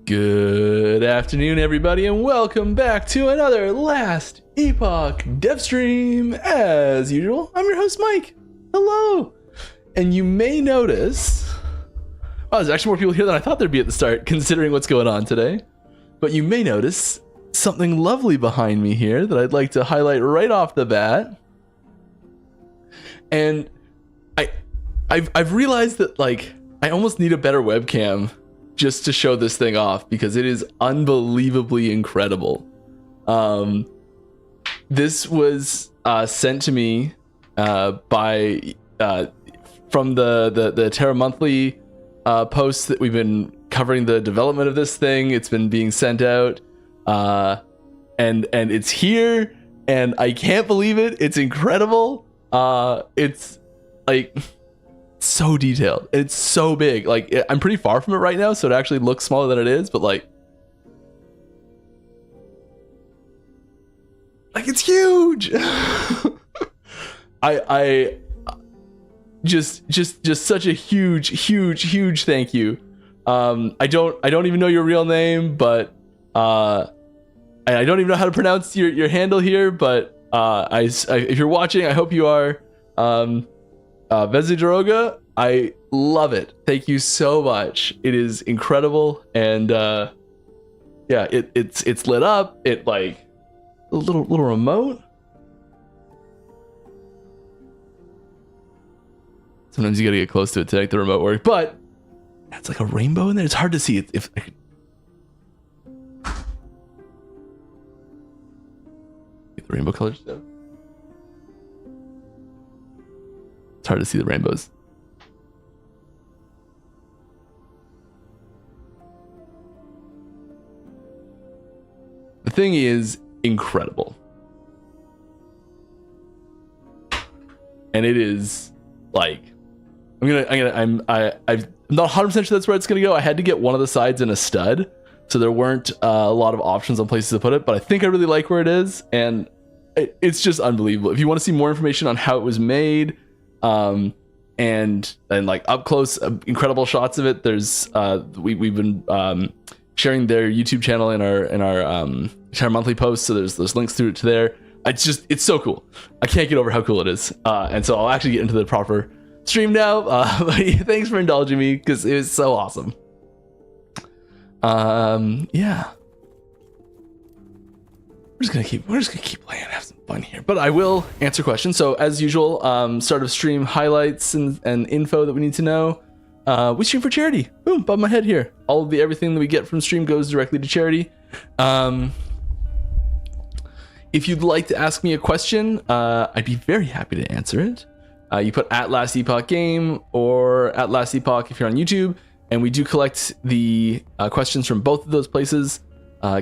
Good afternoon, everybody, and welcome back to another Last Epoch dev stream. As usual, I'm your host, Mike. Hello. And you may notice, well, there's actually more people here than I thought there'd be at the start, considering what's going on today. But you may notice something lovely behind me here that I'd like to highlight right off the bat. And I've realized that, like, I almost need a better webcam just to show this thing off because it is unbelievably incredible. This was sent to me by from the Terra Monthly posts that we've been covering the development of this thing. It's been being sent out, and it's here, and I can't believe it. It's incredible. It's like so detailed. It's so big. Like, I'm pretty far from it right now, so it actually looks smaller than it is, but like it's huge. I just such a huge thank you. I don't even know your real name, but I don't even know how to pronounce your handle here, but if you're watching, I hope you are. Vezidroga, I love it. Thank you so much. It is incredible, and yeah, it's lit up. It like a little remote. Sometimes you gotta get close to it to make the remote work, but it's like a rainbow in there. It's hard to see it if I could. Get the rainbow colors down. It's hard to see the rainbows. The thing is incredible. And it is like, I'm not 100% sure that's where it's gonna go. I had to get one of the sides in a stud, so there weren't a lot of options on places to put it, but I think I really like where it is, and it's just unbelievable. If you want to see more information on how it was made, and like up close incredible shots of it, there's we've been sharing their YouTube channel in our Terra Monthly posts, so there's links through to there. It's so cool. I can't get over how cool it is, and so I'll actually get into the proper stream now, but thanks for indulging me because it was so awesome. Yeah, we're just gonna keep playing and have some fun here, but I will answer questions. So as usual, start of stream highlights and info that we need to know. We stream for charity. Boom, above my head here. All of everything that we get from stream goes directly to charity. If you'd like to ask me a question, I'd be very happy to answer it. You put at Last Epoch Game or at Last Epoch if you're on YouTube, and we do collect the questions from both of those places.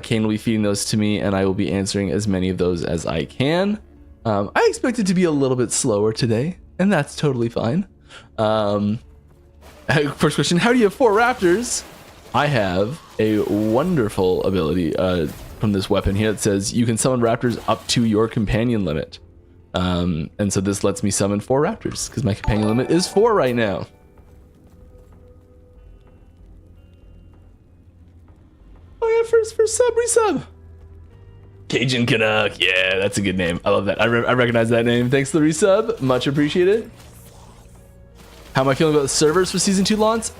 Kane will be feeding those to me, and I will be answering as many of those as I can. I expect it to be a little bit slower today, and that's totally fine. First question, how do you have 4 raptors? I have a wonderful ability from this weapon here. It says you can summon raptors up to your companion limit. And so this lets me summon 4 raptors because my companion limit is 4 right now. Oh yeah, first resub. Cajun Canuck, yeah, that's a good name. I love that. I recognize that name. Thanks for the resub, much appreciated. How am I feeling about the servers for season 2 launch?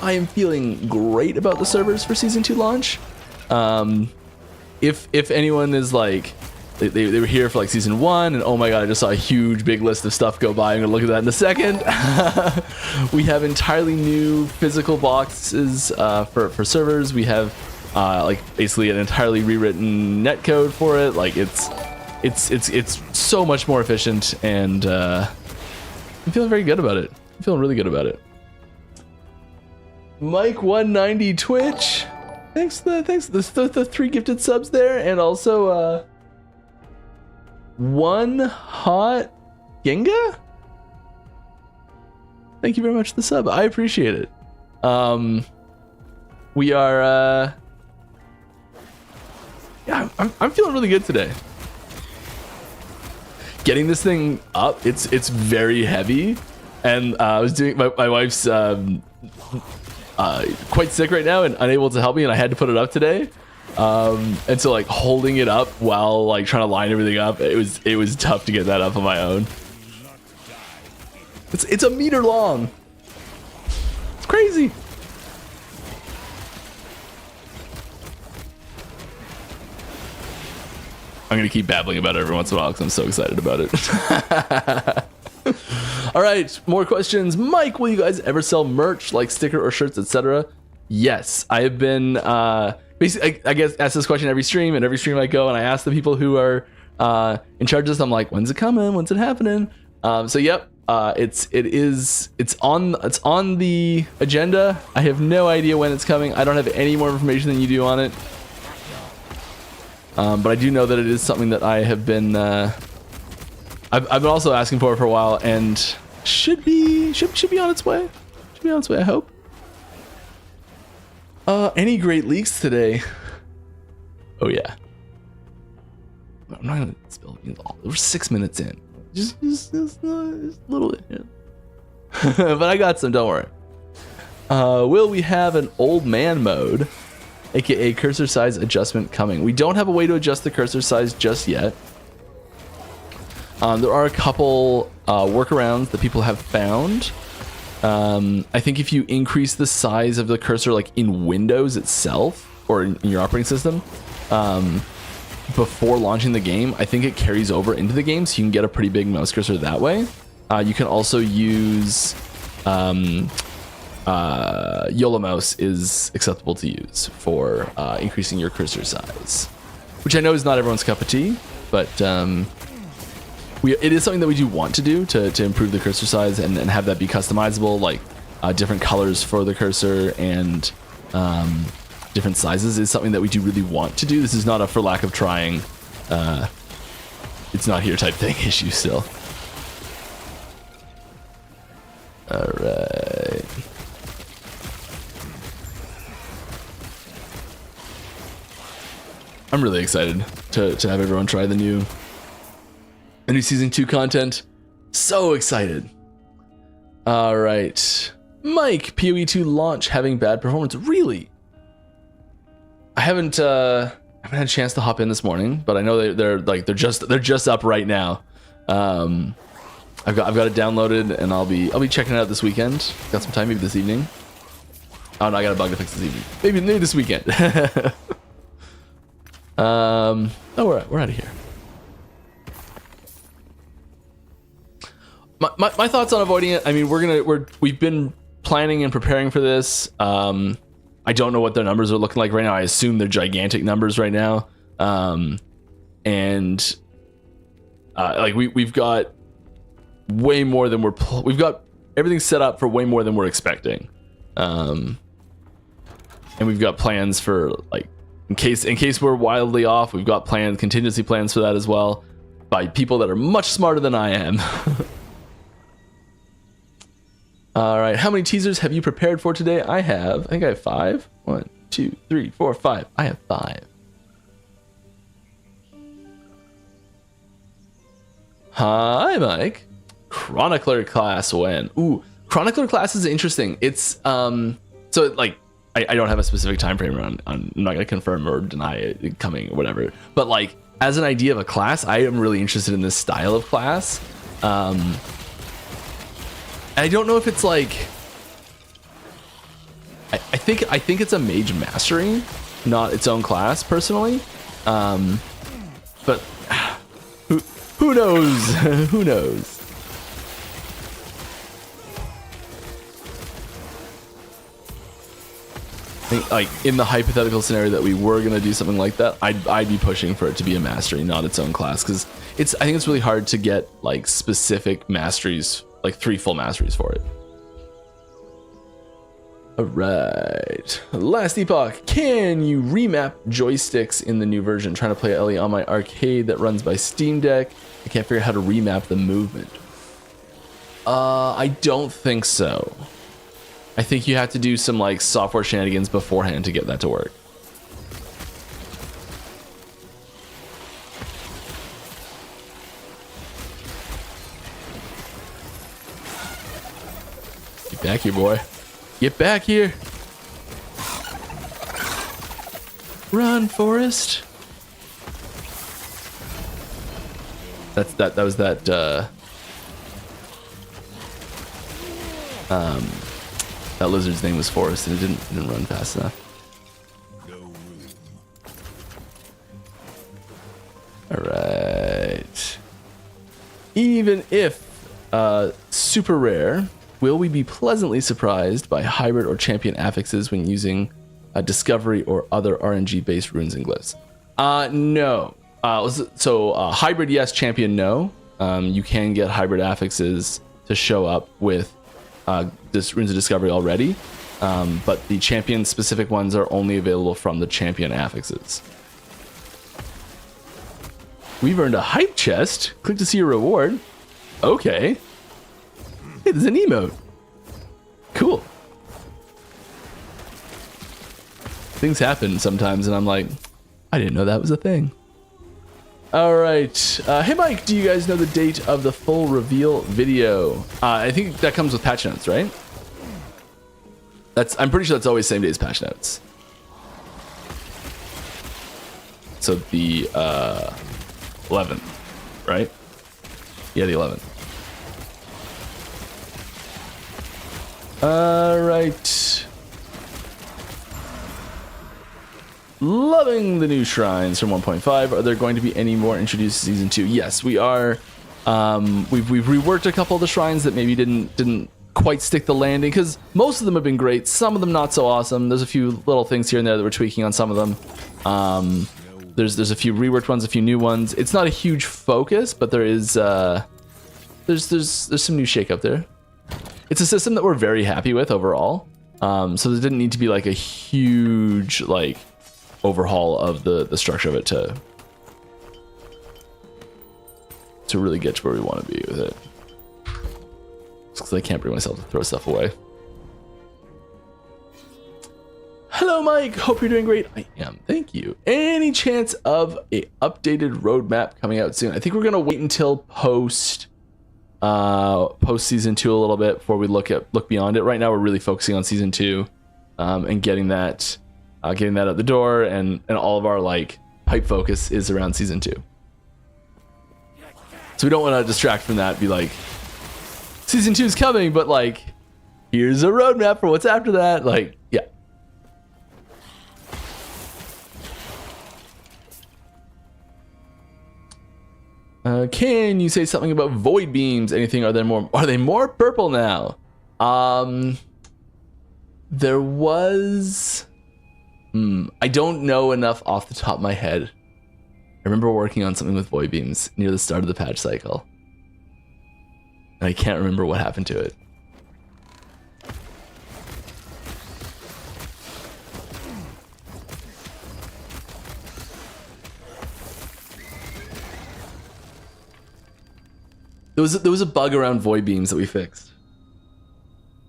I am feeling great about the servers for season 2 launch. If anyone is like, they were here for like season 1, and oh my god, I just saw a huge big list of stuff go by. I'm gonna look at that in a second. We have entirely new physical boxes for servers. We have like basically an entirely rewritten netcode for it. Like it's so much more efficient, and I'm feeling very good about it. I'm feeling really good about it. Mike190 Twitch, thanks the 3 gifted subs there, and also One Hot Genga, thank you very much for the sub. I appreciate it. We are yeah, I'm feeling really good today. Getting this thing up, it's very heavy, and I was doing my wife's quite sick right now and unable to help me, and I had to put it up today. And so like holding it up while like trying to line everything up, it was tough to get that up on my own. It's a meter long. It's crazy. I'm gonna keep babbling about it every once in a while because I'm so excited about it. All right, more questions. Mike, will you guys ever sell merch like sticker or shirts, etc.? Yes, I have been basically, I guess, ask this question every stream, and every stream I go and I ask the people who are in charge of this. I'm like, when's it coming? When's it happening? So yep, it's on the agenda. I have no idea when it's coming. I don't have any more information than you do on it. But I do know that it is something that I have been I've been also asking for a while, and should be on its way. Should be on its way, I hope. Any great leaks today? Oh yeah. I'm not gonna spill it all. We're 6 minutes in. Just a little bit. Yeah. But I got some, don't worry. Will we have an old man mode, aka cursor size adjustment, coming? We don't have a way to adjust the cursor size just yet. There are a couple workarounds that people have found. I think if you increase the size of the cursor like in Windows itself or in your operating system before launching the game, I think it carries over into the game, so you can get a pretty big mouse cursor that way. You can also use YOLO mouse is acceptable to use for increasing your cursor size, which I know is not everyone's cup of tea, but it is something that we do want to do to improve the cursor size and have that be customizable, like different colors for the cursor and different sizes is something that we do really want to do. This is not a for lack of trying, it's not here type thing issue still. All right. I'm really excited to have everyone try the new season 2 content. So excited. All right, Mike, PoE 2 launch having bad performance. Really? I haven't had a chance to hop in this morning, but I know they're just up right now. I've got it downloaded, and I'll be checking it out this weekend. Got some time, maybe this evening. Oh no, I got a bug to fix this evening. Maybe this weekend. Oh, we're out of here. My thoughts on avoiding it. I mean, we've been planning and preparing for this. I don't know what their numbers are looking like right now. I assume they're gigantic numbers right now. And like we've got way more than we've got everything set up for way more than we're expecting. And we've got plans for like in case we're wildly off. We've got contingency plans for that as well, by people that are much smarter than I am. All right, how many teasers have you prepared for today? I think I have 5. 1, 2, 3, 4, 5. I have 5. Hi, Mike. Chronicler class when? Ooh, Chronicler class is interesting. It's so like I don't have a specific time frame on. I'm not gonna confirm or deny it coming or whatever. But like as an idea of a class, I am really interested in this style of class. I don't know if it's like I think it's a mage mastery, not its own class personally. But who knows? Who knows? I think like in the hypothetical scenario that we were gonna do something like that, I'd be pushing for it to be a mastery, not its own class, because I think it's really hard to get like specific masteries, like 3 full masteries for it. All right, last Epoch. Can you remap joysticks in the new version? Trying to play Ellie on my arcade that runs by Steam Deck. I can't figure out how to remap the movement. I don't think so. I think you have to do some like software shenanigans beforehand to get that to work. Get back here, boy. Get back here. Run, Forest. That was that that lizard's name was Forest, and it didn't run fast enough. All right. Even if super rare, will we be pleasantly surprised by hybrid or champion affixes when using discovery or other RNG based runes and glyphs? No. So hybrid yes, champion no. You can get hybrid affixes to show up with this runes of discovery already, but the champion specific ones are only available from the champion affixes. We've earned a hype chest. Click to see your reward. Okay. Hey, there's an emote. Cool. Things happen sometimes, and I'm like, I didn't know that was a thing. All right. Hey, Mike, do you guys know the date of the full reveal video? I think that comes with patch notes, right? I'm pretty sure that's always same day as patch notes. So the 11th, right? Yeah, the 11th. All right. Loving the new shrines from 1.5. Are there going to be any more introduced to season 2? Yes, we are. We've reworked a couple of the shrines that maybe didn't quite stick the landing, because most of them have been great. Some of them not so awesome. There's a few little things here and there that we're tweaking on some of them. There's a few reworked ones, a few new ones. It's not a huge focus, but there is there's some new shake up there. It's a system that we're very happy with overall. So there didn't need to be like a huge like overhaul of the structure of it to really get to where we want to be with it. Because I can't bring myself to throw stuff away. Hello, Mike. Hope you're doing great. I am. Thank you. Any chance of a updated roadmap coming out soon? I think we're gonna wait until post season 2 a little bit before we look beyond it. Right now, we're really focusing on season 2 and getting that out the door, and all of our like pipe focus is around season 2. So we don't want to distract from that. Be like, season 2 is coming, but like, here's a roadmap for what's after that. Like, yeah. Can you say something about void beams? Anything? Are they more purple now? There was. I don't know enough off the top of my head. I remember working on something with void beams near the start of the patch cycle, and I can't remember what happened to it. There was a bug around void beams that we fixed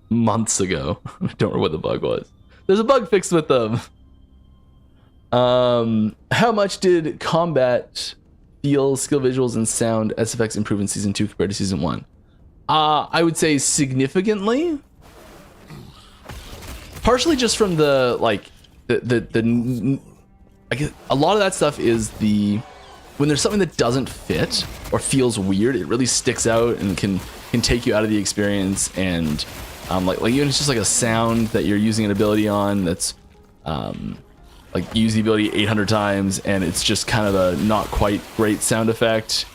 months ago. I don't remember what the bug was. There's a bug fixed with them. How much did combat feel, skill visuals, and sound SFX improve in season 2 compared to season 1? I would say significantly. Partially just from the like I guess a lot of that stuff is when there's something that doesn't fit or feels weird, it really sticks out and can take you out of the experience. And like even it's just like a sound that you're using an ability on that's like you use the ability 800 times and it's just kind of a not quite great sound effect,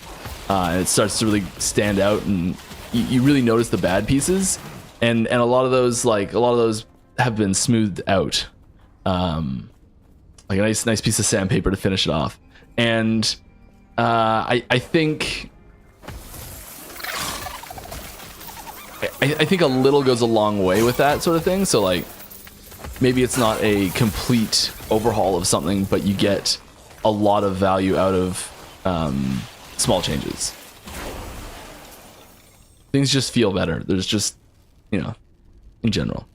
and it starts to really stand out, and you really notice the bad pieces, and a lot of those have been smoothed out, like a nice piece of sandpaper to finish it off. And I think a little goes a long way with that sort of thing. So like, maybe it's not a complete overhaul of something, but you get a lot of value out of small changes. Things just feel better. There's just, in general.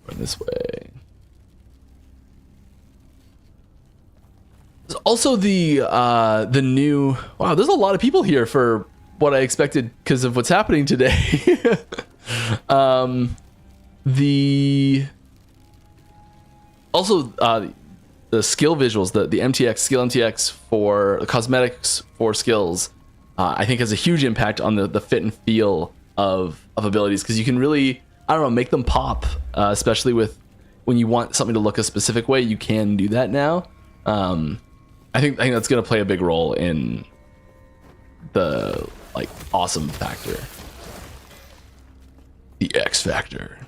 Going this way. There's also the new. Wow, there's a lot of people here for what I expected because of what's happening today. The Also, the skill visuals, the MTX skill MTX for the cosmetics for skills, I think has a huge impact on the fit and feel of abilities, because you can really, I don't know, make them pop, especially with when you want something to look a specific way. You can do that now. I think that's going to play a big role in the like awesome factor, the X factor.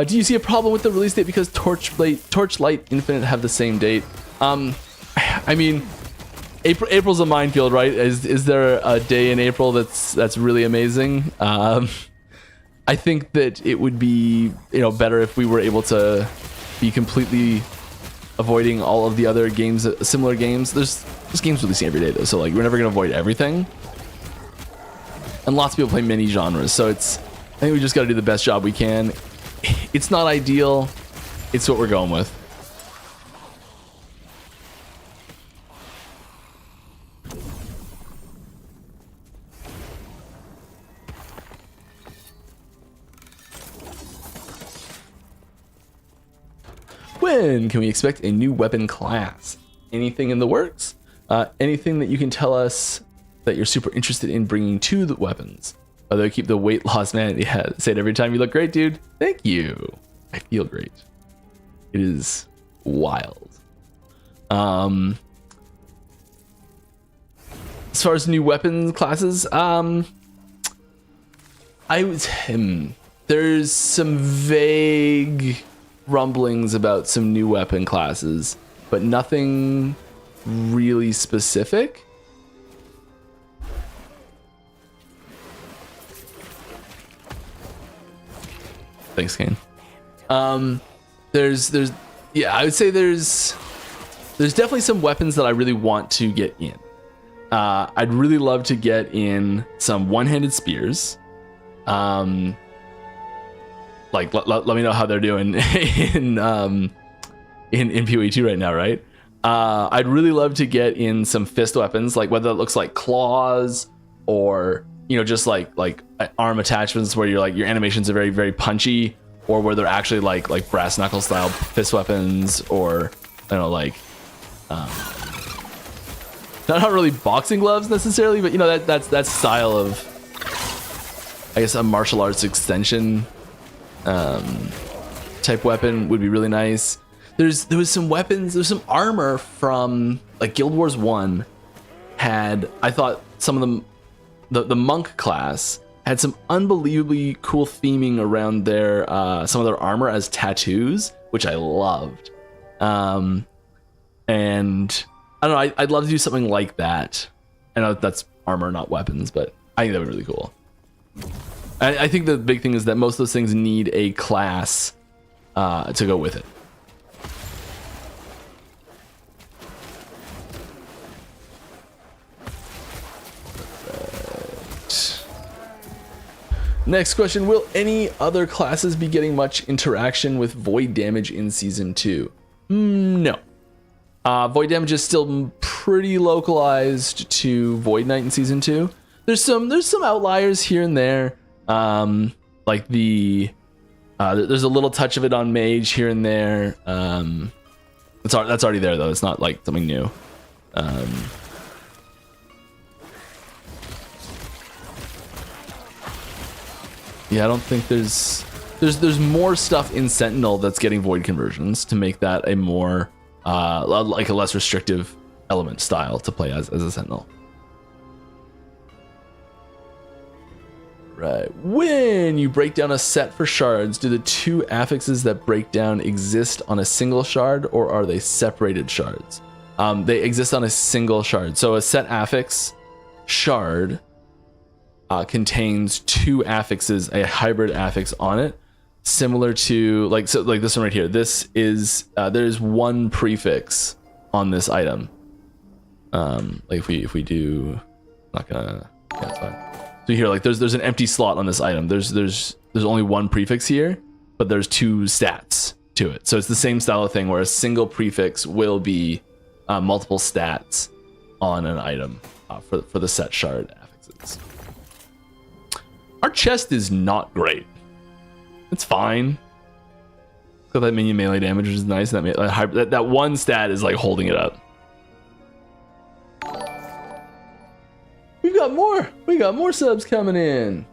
Do you see a problem with the release date because Torchlight Infinite have the same date? I mean, April's a minefield, right? Is there a day in April that's really amazing? I think that it would be, you know, better if we were able to be completely avoiding all of the other games, similar games. There's games releasing every day though, so like we're never gonna avoid everything. And lots of people play many genres, so I think we just gotta do the best job we can. It's not ideal. It's what we're going with. When can we expect a new weapon class? Anything in the works? Anything that you can tell us that you're super interested in bringing to the weapons? Although keep the weight loss, man. Yeah, say it every time. You look great, dude. Thank you. I feel great. It is wild. As far as new weapons classes, there's some vague rumblings about some new weapon classes, but nothing really specific. Thanks, Kane. There's yeah, I would say there's definitely some weapons that I really want to get in. I'd really love to get in some one-handed spears. Like let me know how they're doing in PoE 2 right now, right? I'd really love to get in some fist weapons, like whether it looks like claws or, you know, just like arm attachments where your animations are very, very punchy, or where they're actually like brass knuckle style fist weapons, or I don't know, like not really boxing gloves necessarily, but you know, that style of, I guess, a martial arts extension type weapon would be really nice. There was some weapons, there's some armor from like Guild Wars 1 had, I thought some of them, the monk class had some unbelievably cool theming around their some of their armor as tattoos, which I loved. And I don't know, I'd love to do something like that. I know that's armor, not weapons, but I think that would be really cool. I think the big thing is that most of those things need a class to go with it. Next question, will any other classes be getting much interaction with void damage in season 2? No. Void damage is still pretty localized to Void Knight in season 2. There's some outliers here and there. Like there's a little touch of it on mage here and there. That's already there though. It's not like something new. Yeah, I don't think there's more stuff in Sentinel that's getting void conversions to make that a more like a less restrictive element style to play as a Sentinel. Right. When you break down a set for shards, do the two affixes that break down exist on a single shard, or are they separated shards? They exist on a single shard. So a set affix shard contains two affixes, a hybrid affix on it, similar to like this one right here. This is there's one prefix on this item. Like if we do, not gonna, yeah, it's fine. So here, like there's an empty slot on this item. There's only one prefix here, but there's two stats to it. So it's the same style of thing where a single prefix will be multiple stats on an item for the set shard affixes. Our chest is not great. It's fine. Got that minion melee damage, which is nice. That one stat is like holding it up. We got more subs coming in.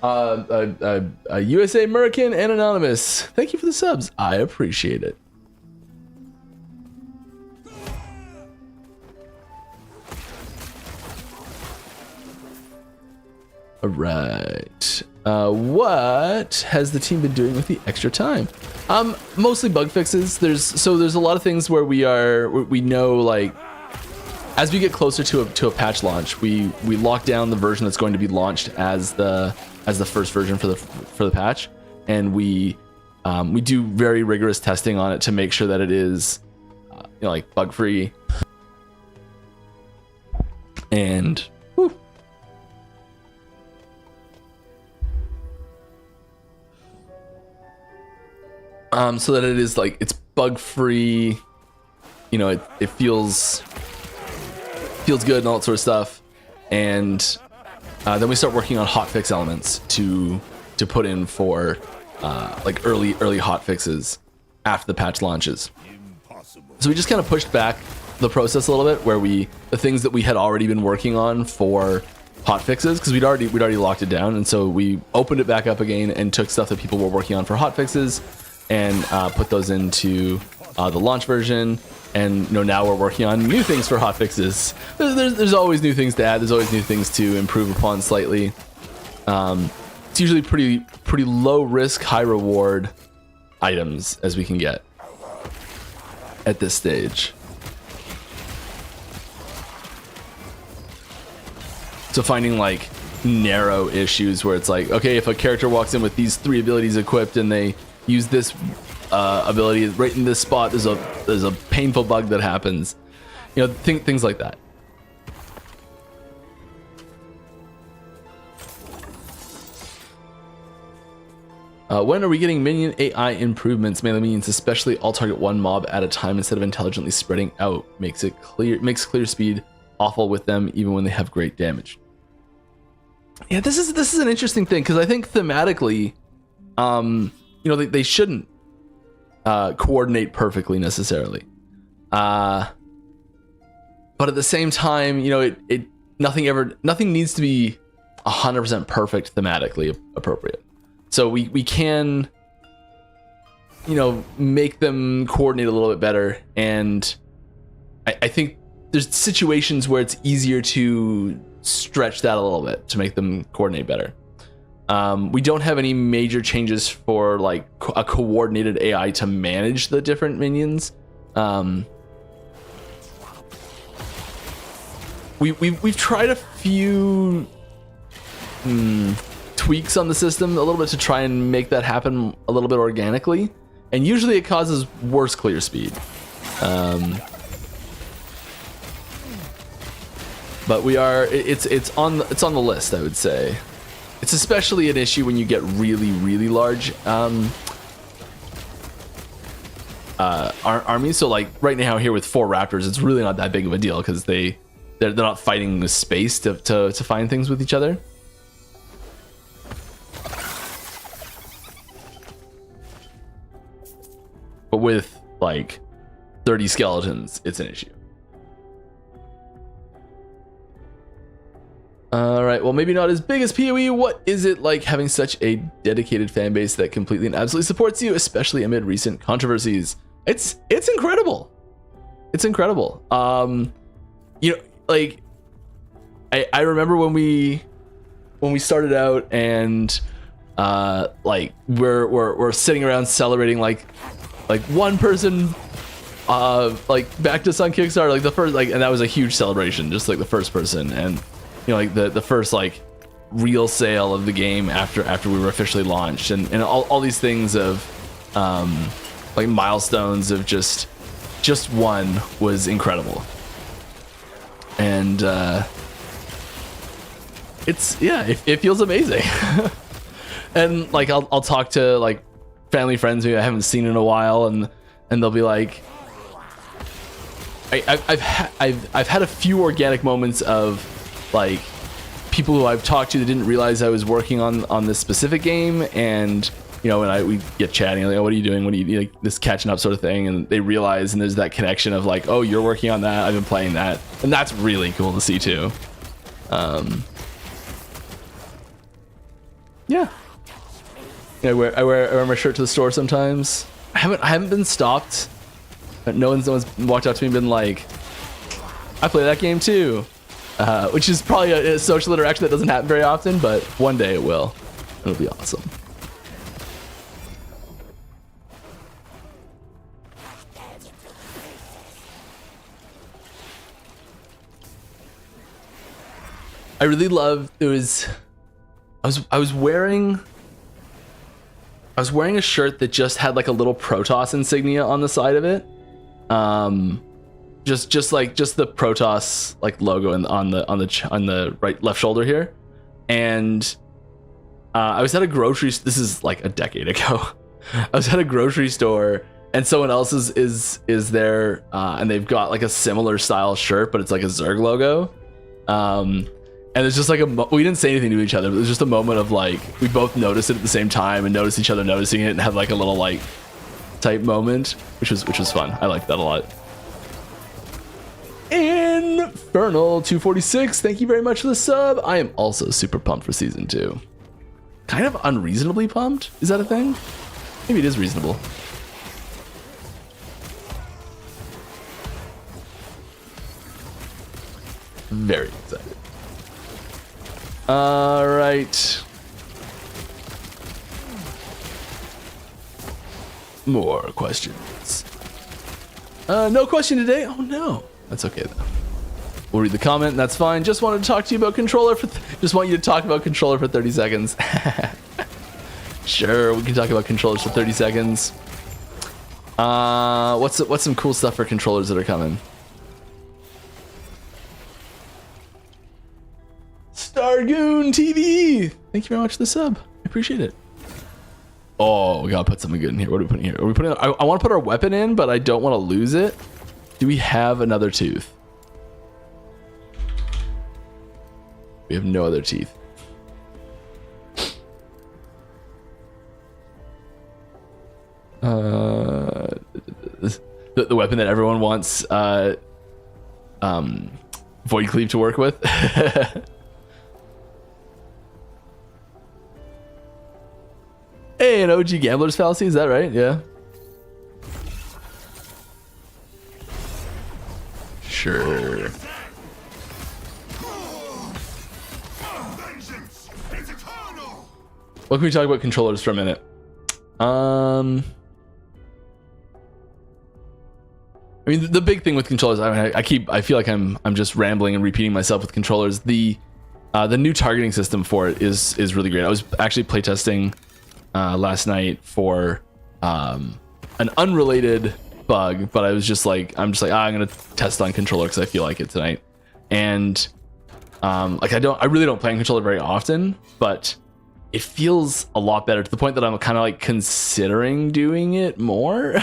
USA American and Anonymous. Thank you for the subs. I appreciate it. All right. What has the team been doing with the extra time? Mostly bug fixes. There's a lot of things where we know, like, as we get closer to a patch launch, we lock down the version that's going to be launched as the first version for the patch, and we do very rigorous testing on it to make sure that it is like bug free. And whew. So that it is like it's bug free, it feels good and all that sort of stuff. And then we start working on hotfix elements to put in for like early hotfixes after the patch launches. So we just kind of pushed back the process a little bit, where the things that we had already been working on for hotfixes, because we'd already locked it down, and so we opened it back up again and took stuff that people were working on for hotfixes and put those into the launch version. And now we're working on new things for hotfixes. There's always new things to add. There's always new things to improve upon slightly. It's usually pretty low risk, high reward items as we can get at this stage. So finding like narrow issues where it's like, okay, if a character walks in with these 3 abilities equipped and they use this ability right in this spot, there's a painful bug that happens, things like that. When are we getting minion AI improvements? Melee minions especially all target one mob at a time instead of intelligently spreading out. Makes clear speed awful with them even when they have great damage. Yeah, this is an interesting thing, because I think thematically, they shouldn't coordinate perfectly necessarily, but at the same time, nothing needs to be 100% perfect thematically appropriate. So we can make them coordinate a little bit better, and I think there's situations where it's easier to stretch that a little bit to make them coordinate better. We don't have any major changes for like a coordinated AI to manage the different minions. We've tried a few tweaks on the system a little bit to try and make that happen a little bit organically, and usually it causes worse clear speed. But it's on the list, I would say. It's especially an issue when you get really large armies. So like right now here with 4 raptors, it's really not that big of a deal, because they're not fighting the space to find things with each other. But with like 30 skeletons, it's an issue. All right, well, maybe not as big as PoE. What is it like having such a dedicated fan base that completely and absolutely supports you, especially amid recent controversies? It's incredible. It's incredible. Like I remember when we started out, and like we're sitting around celebrating like one person like backed us on Kickstarter, like the first, like, and that was a huge celebration, just like the first person, and like the first like real sale of the game after we were officially launched, and all these things of like milestones of just one was incredible. And it feels amazing. And like I'll talk to like family friends who I haven't seen in a while, and they'll be like, I've had a few organic moments of like people who I've talked to that didn't realize I was working on this specific game, and you know, when we get chatting, like, oh, what are you doing? What are you like, this catching up sort of thing, and they realize, and there's that connection of like, oh, you're working on that, I've been playing that, and that's really cool to see too. Yeah. I wear my shirt to the store sometimes. I haven't been stopped. No one's walked up to me and been like, I play that game too, which is probably a social interaction that doesn't happen very often, but one day it will. It'll be awesome. I really love, I was wearing a shirt that just had like a little Protoss insignia on the side of it. Just the Protoss like logo on the right left shoulder here. And I was at a grocery, this is like a decade ago. I was at a grocery store and someone else is there, and they've got like a similar style shirt, but it's like a Zerg logo. And it's just like we didn't say anything to each other, but it was just a moment of like, we both noticed it at the same time and noticed each other noticing it and had like a little like type moment, which was fun. I liked that a lot. Infernal 246, thank you very much for the sub. I am also super pumped for season 2. Kind of unreasonably pumped. Is that a thing? Maybe it is reasonable. Very excited. All right. More questions. No question today. Oh no, that's okay though. We'll read the comment. And that's fine. Just wanted to talk to you about controller just want you to talk about controller for 30 seconds. Sure, we can talk about controllers for 30 seconds. What's some cool stuff for controllers that are coming? Stargoon TV! Thank you very much for the sub. I appreciate it. Oh, we gotta put something good in here. What are we putting here? Are we putting? I want to put our weapon in, but I don't want to lose it. Do we have another tooth? We have no other teeth. The weapon that everyone wants Void Cleave to work with. Hey, an OG Gambler's Fallacy, is that right? Yeah. Sure. What can we talk about controllers for a minute? I mean, the big thing with controllers, I feel like I'm just rambling and repeating myself with controllers. The new targeting system for it is really great. I was actually playtesting last night for an unrelated bug, but I'm just like, I'm gonna test on controller because I feel like it tonight. And like I really don't play on controller very often, but it feels a lot better to the point that I'm kind of like considering doing it more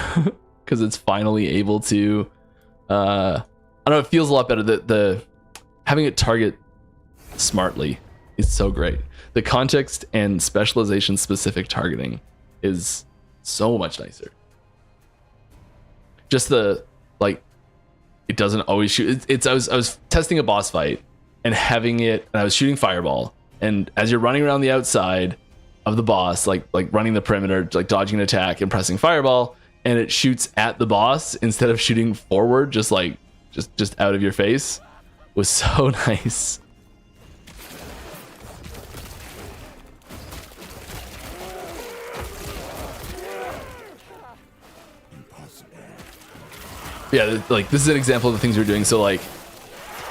because it's finally able to I don't know, it feels a lot better. The having it target smartly is so great. The context and specialization specific targeting is so much nicer. Just the like, it doesn't always shoot. I was testing a boss fight and having it, and I was shooting fireball, and as you're running around the outside of the boss, like running the perimeter, like dodging an attack and pressing fireball, and it shoots at the boss instead of shooting forward, just out of your face, was so nice. Yeah, like this is an example of the things we're doing. So like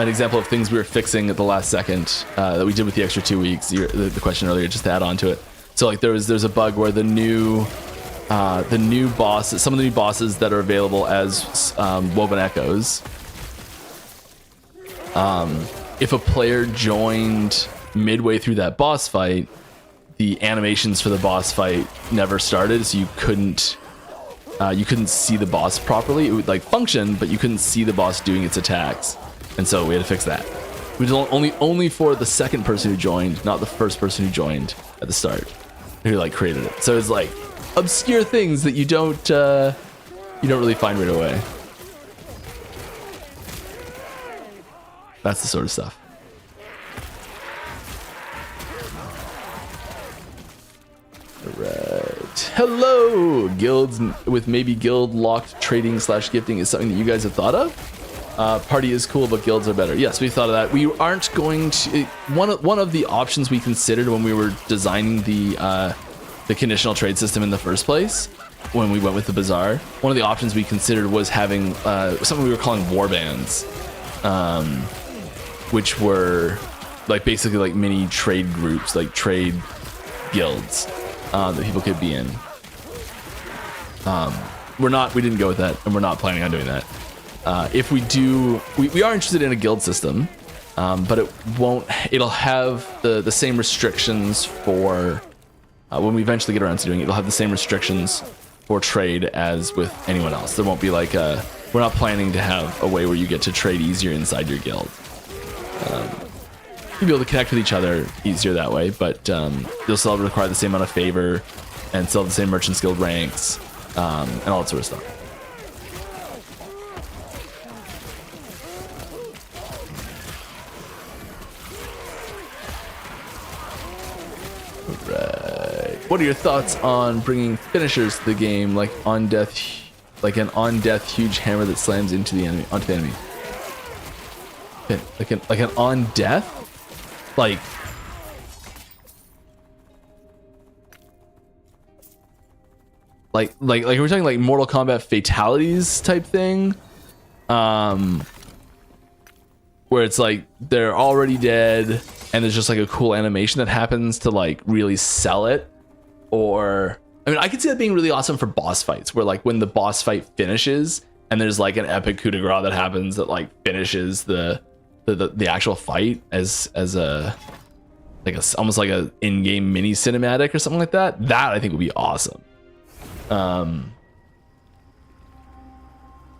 an example of things we were fixing at the last second that we did with the extra 2 weeks. The question earlier, just to add on to it. So like there's a bug where the new bosses, some of the new bosses that are available as Woven Echoes, if a player joined midway through that boss fight, the animations for the boss fight never started, so you couldn't see the boss properly. It would like function, but you couldn't see the boss doing its attacks, and so we had to fix that. It was only for the second person who joined, not the first person who joined at the start. who like created it. So it's like obscure things that you don't really find right away. That's the sort of stuff. All right. Hello, guilds with maybe guild locked trading / gifting is something that you guys have thought of. Party is cool, but guilds are better. Yes, we thought of that. We aren't going to. One of the options we considered when we were designing the conditional trade system in the first place, when we went with the bazaar, one of the options we considered was having something we were calling war bands, which were like basically like mini trade groups, like trade guilds that people could be in. We didn't go with that, and we're not planning on doing that. If we do, we are interested in a guild system, but it'll have the same restrictions for when we eventually get around to doing it. It'll have the same restrictions for trade as with anyone else. There won't be like we're not planning to have a way where you get to trade easier inside your guild. You'll be able to connect with each other easier that way, but you'll still require the same amount of favor and still have the same merchant's guild ranks and all that sort of stuff. Right. What are your thoughts on bringing finishers to the game, like on death, like an on death huge hammer that slams onto the enemy? Like an on death, like we're talking like Mortal Kombat fatalities type thing, where it's like they're already dead and there's just like a cool animation that happens to like really sell it. Or I mean, I could see that being really awesome for boss fights, where like when the boss fight finishes and there's like an epic coup de grace that happens that like finishes the actual fight as a almost like a in-game mini cinematic or something like that. That I think would be awesome.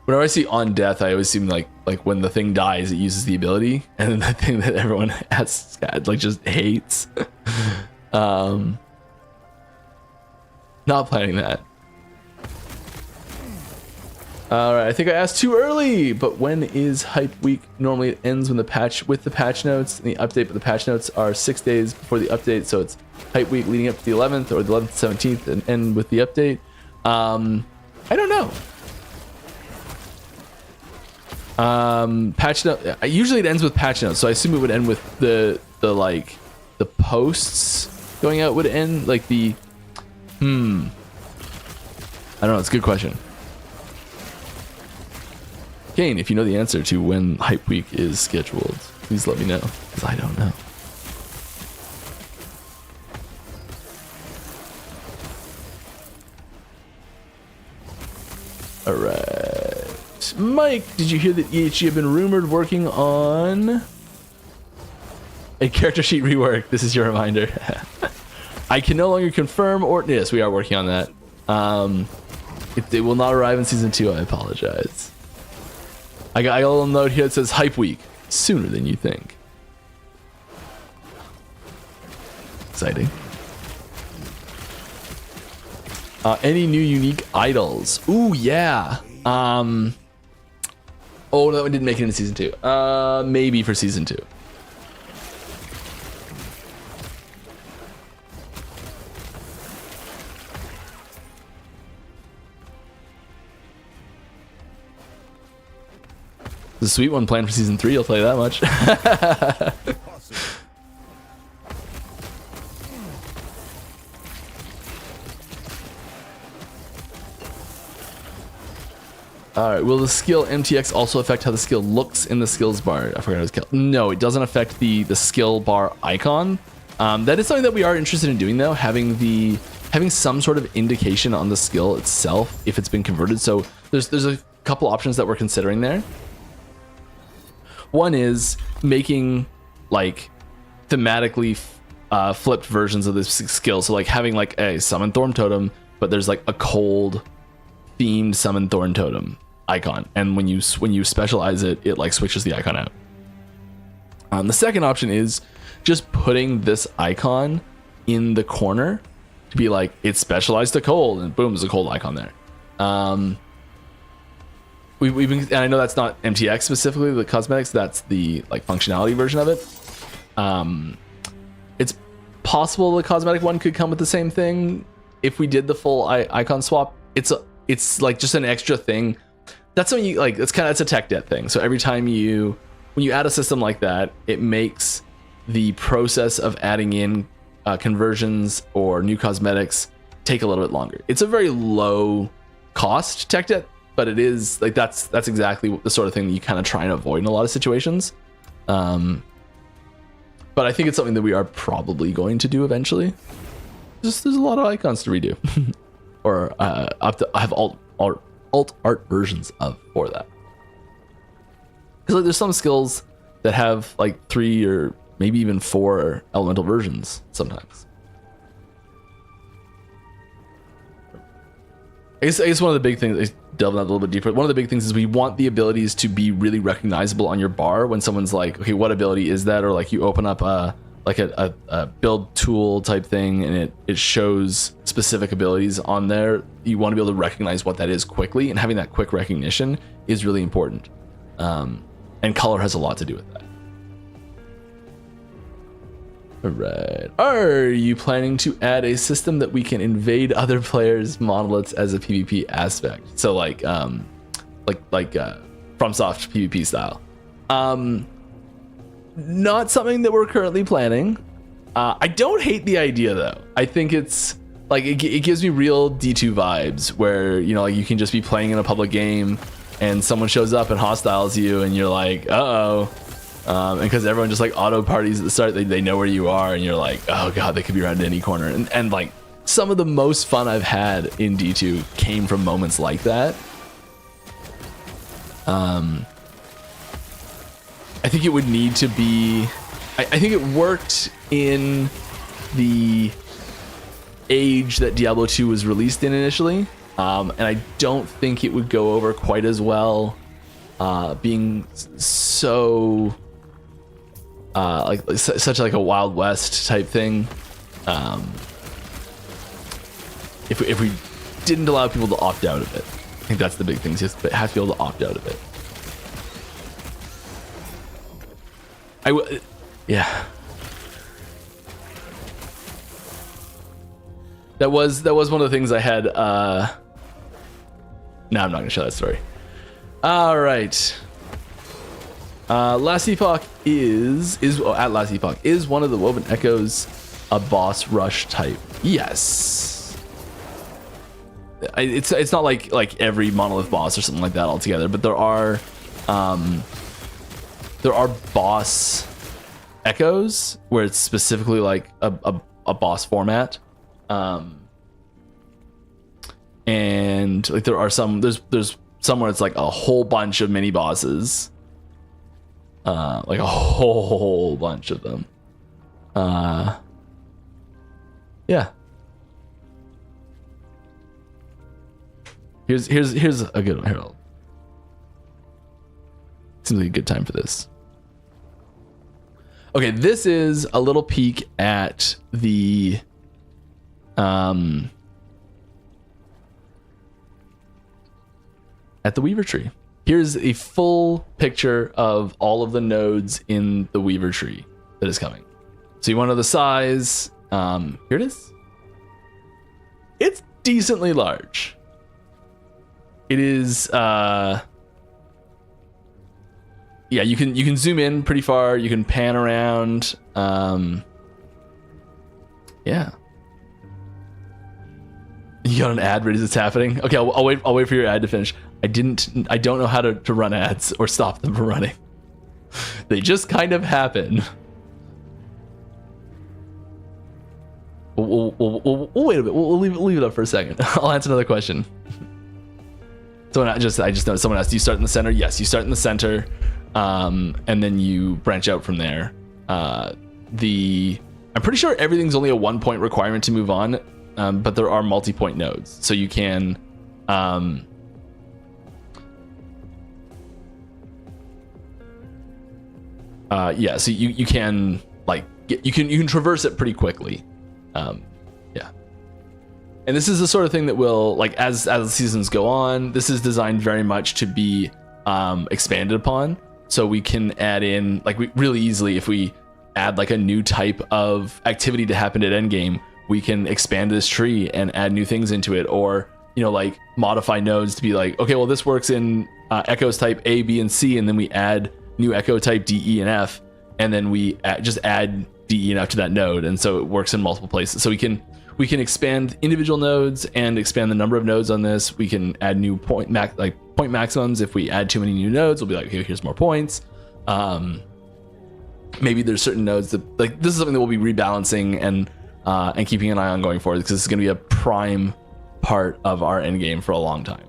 Whenever I see on death, I always seem like when the thing dies, it uses the ability, and then the thing that everyone has like just hates. Not planning that. All right, I think I asked too early, but when is Hype Week? Normally it ends with the patch notes and the update, but the patch notes are 6 days before the update, so it's Hype Week leading up to the 11th or the 11th to 17th and end with the update. I don't know. Patch note. Usually it ends with patch notes, so I assume it would end with the posts going out would end like the. I don't know. It's a good question. Kane, if you know the answer to when Hype Week is scheduled, please let me know, because I don't know. All right. Mike, did you hear that EHG have been rumored working on a character sheet rework? This is your reminder. I can no longer confirm or... Yes, we are working on that. It will not arrive in Season 2, I apologize. I got a little note here that says Hype Week. Sooner than you think. Exciting. Any new unique idols? Ooh, yeah. Oh, that one didn't make it into Season 2. Maybe for Season 2. The sweet one planned for Season 3, I'll tell you that much. Alright, will the skill MTX also affect how the skill looks in the skills bar? I forgot how it was called. No, it doesn't affect the skill bar icon. That is something that we are interested in doing though, having some sort of indication on the skill itself if it's been converted. So there's a couple options that we're considering there. One is making like thematically flipped versions of this skill. So like having like a summon thorn totem, but there's like a cold themed summon thorn totem icon, and when you specialize it, it like switches the icon out. The second option is just putting this icon in the corner to be like, it's specialized to cold, and boom, there's a cold icon there. We've been, and I know that's not MTX specifically, the cosmetics, that's the like functionality version of it. It's possible the cosmetic one could come with the same thing if we did the full icon swap. It's like just an extra thing. That's something you like, it's a tech debt thing. So every time when you add a system like that, it makes the process of adding in conversions or new cosmetics take a little bit longer. It's a very low cost tech debt, but it is like that's exactly the sort of thing that you kind of try and avoid in a lot of situations. But I think it's something that we are probably going to do eventually. There's a lot of icons to redo, or I have alt art versions of for that. Because like, there's some skills that have like 3 or maybe even 4 elemental versions sometimes. I guess one of the big things, delving out a little bit deeper, one of the big things is we want the abilities to be really recognizable on your bar when someone's like, okay, what ability is that? Or like you open up a build tool type thing and it shows specific abilities on there. You want to be able to recognize what that is quickly, and having that quick recognition is really important. And color has a lot to do with that. All right. Are you planning to add a system that we can invade other players' monoliths as a PvP aspect? So like FromSoft PvP style. Not something that we're currently planning. I don't hate the idea though. I think it's like it gives me real D2 vibes where, you know, like you can just be playing in a public game and someone shows up and hostiles you and you're like, uh-oh. And because everyone just like auto parties at the start, they know where you are, and you're like, oh god, they could be around any corner. And like some of the most fun I've had in D2 came from moments like that. I think it would need to be, I think it worked in the age that Diablo 2 was released in initially. And I don't think it would go over quite as well, being so such like a Wild West type thing. If we didn't allow people to opt out of it, I think that's the big thing. Just have to be able to opt out of it. Yeah. That was one of the things I had. No, I'm not gonna show that story. All right. Last Epoch at Last Epoch is one of the Woven Echoes a boss rush type? Yes. It's not like every monolith boss or something like that altogether, but there are boss echoes where it's specifically like a boss format. And like there are some, there's somewhere it's like a whole bunch of mini bosses, like a whole bunch of them. Yeah. Here's a good one. Here, seems like a good time for this. Okay, this is a little peek at the Weaver tree. Here's a full picture of all of the nodes in the Weaver tree that is coming. So you want to know the size. Here it is. It's decently large. It is yeah, you can zoom in pretty far, you can pan around. Yeah. You got an ad ready as it's happening? Okay, I'll wait for your ad to finish. I don't know how to run ads or stop them from running. They just kind of happen. We'll wait a bit. We'll leave it up for a second. I'll answer another question. I just noticed someone asked, do you start in the center? Yes, you start in the center, and then you branch out from there. I'm pretty sure everything's only a 1-point requirement to move on, but there are multi-point nodes, so you can yeah, so you can like you can traverse it pretty quickly. Yeah. And this is the sort of thing that will, like, as the seasons go on, this is designed very much to be expanded upon. So we can add in, like, we really easily, if we add like a new type of activity to happen at Endgame, we can expand this tree and add new things into it, or, you know, like modify nodes to be like, okay, well, this works in echoes type A, B, and C, and then we add new echo type D, E, and F, and then we just add D, E, and F to that node, and so it works in multiple places. So we can expand individual nodes and expand the number of nodes on this. We can add new point maximums. If we add too many new nodes, we'll be like, okay, here's more points. Maybe there's certain nodes that, like, this is something that we'll be rebalancing and keeping an eye on going forward, because this is going to be a prime part of our end game for a long time.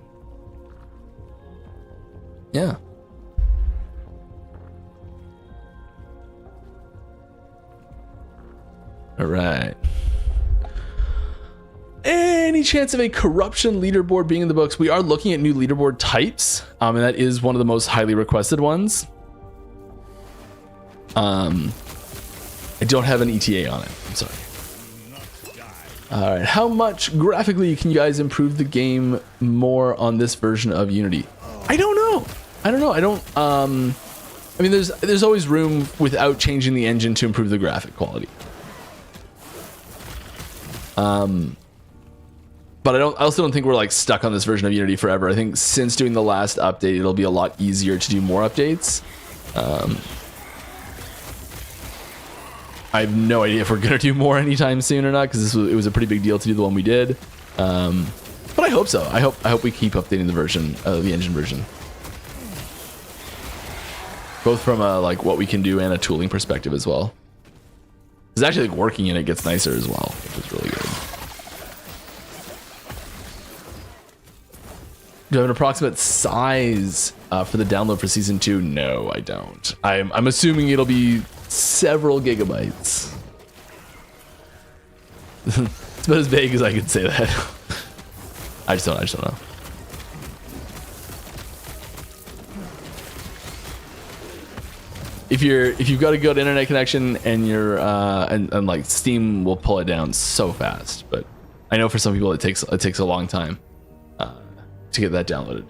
Yeah. All right. Any chance of a corruption leaderboard being in the books? We are looking at new leaderboard types, and that is one of the most highly requested ones. I don't have an ETA on it. I'm sorry. All right. How much graphically can you guys improve the game more on this version of Unity? I don't know. I don't. I mean, there's always room without changing the engine to improve the graphic quality. But I also don't think we're like stuck on this version of Unity forever. I think since doing the last update, it'll be a lot easier to do more updates. I have no idea if we're gonna do more anytime soon or not, because it was a pretty big deal to do the one we did. But I hope so. I hope we keep updating the version, the engine version, both from a like what we can do and a tooling perspective as well. It's actually like working in it gets nicer as well, which is really good. Do I have an approximate size for the download for season 2? No, I don't. I'm assuming it'll be several gigabytes. It's about as vague as I could say that. I just don't know. If you've got a good internet connection and you're and like Steam will pull it down so fast, but I know for some people it takes a long time to get that downloaded.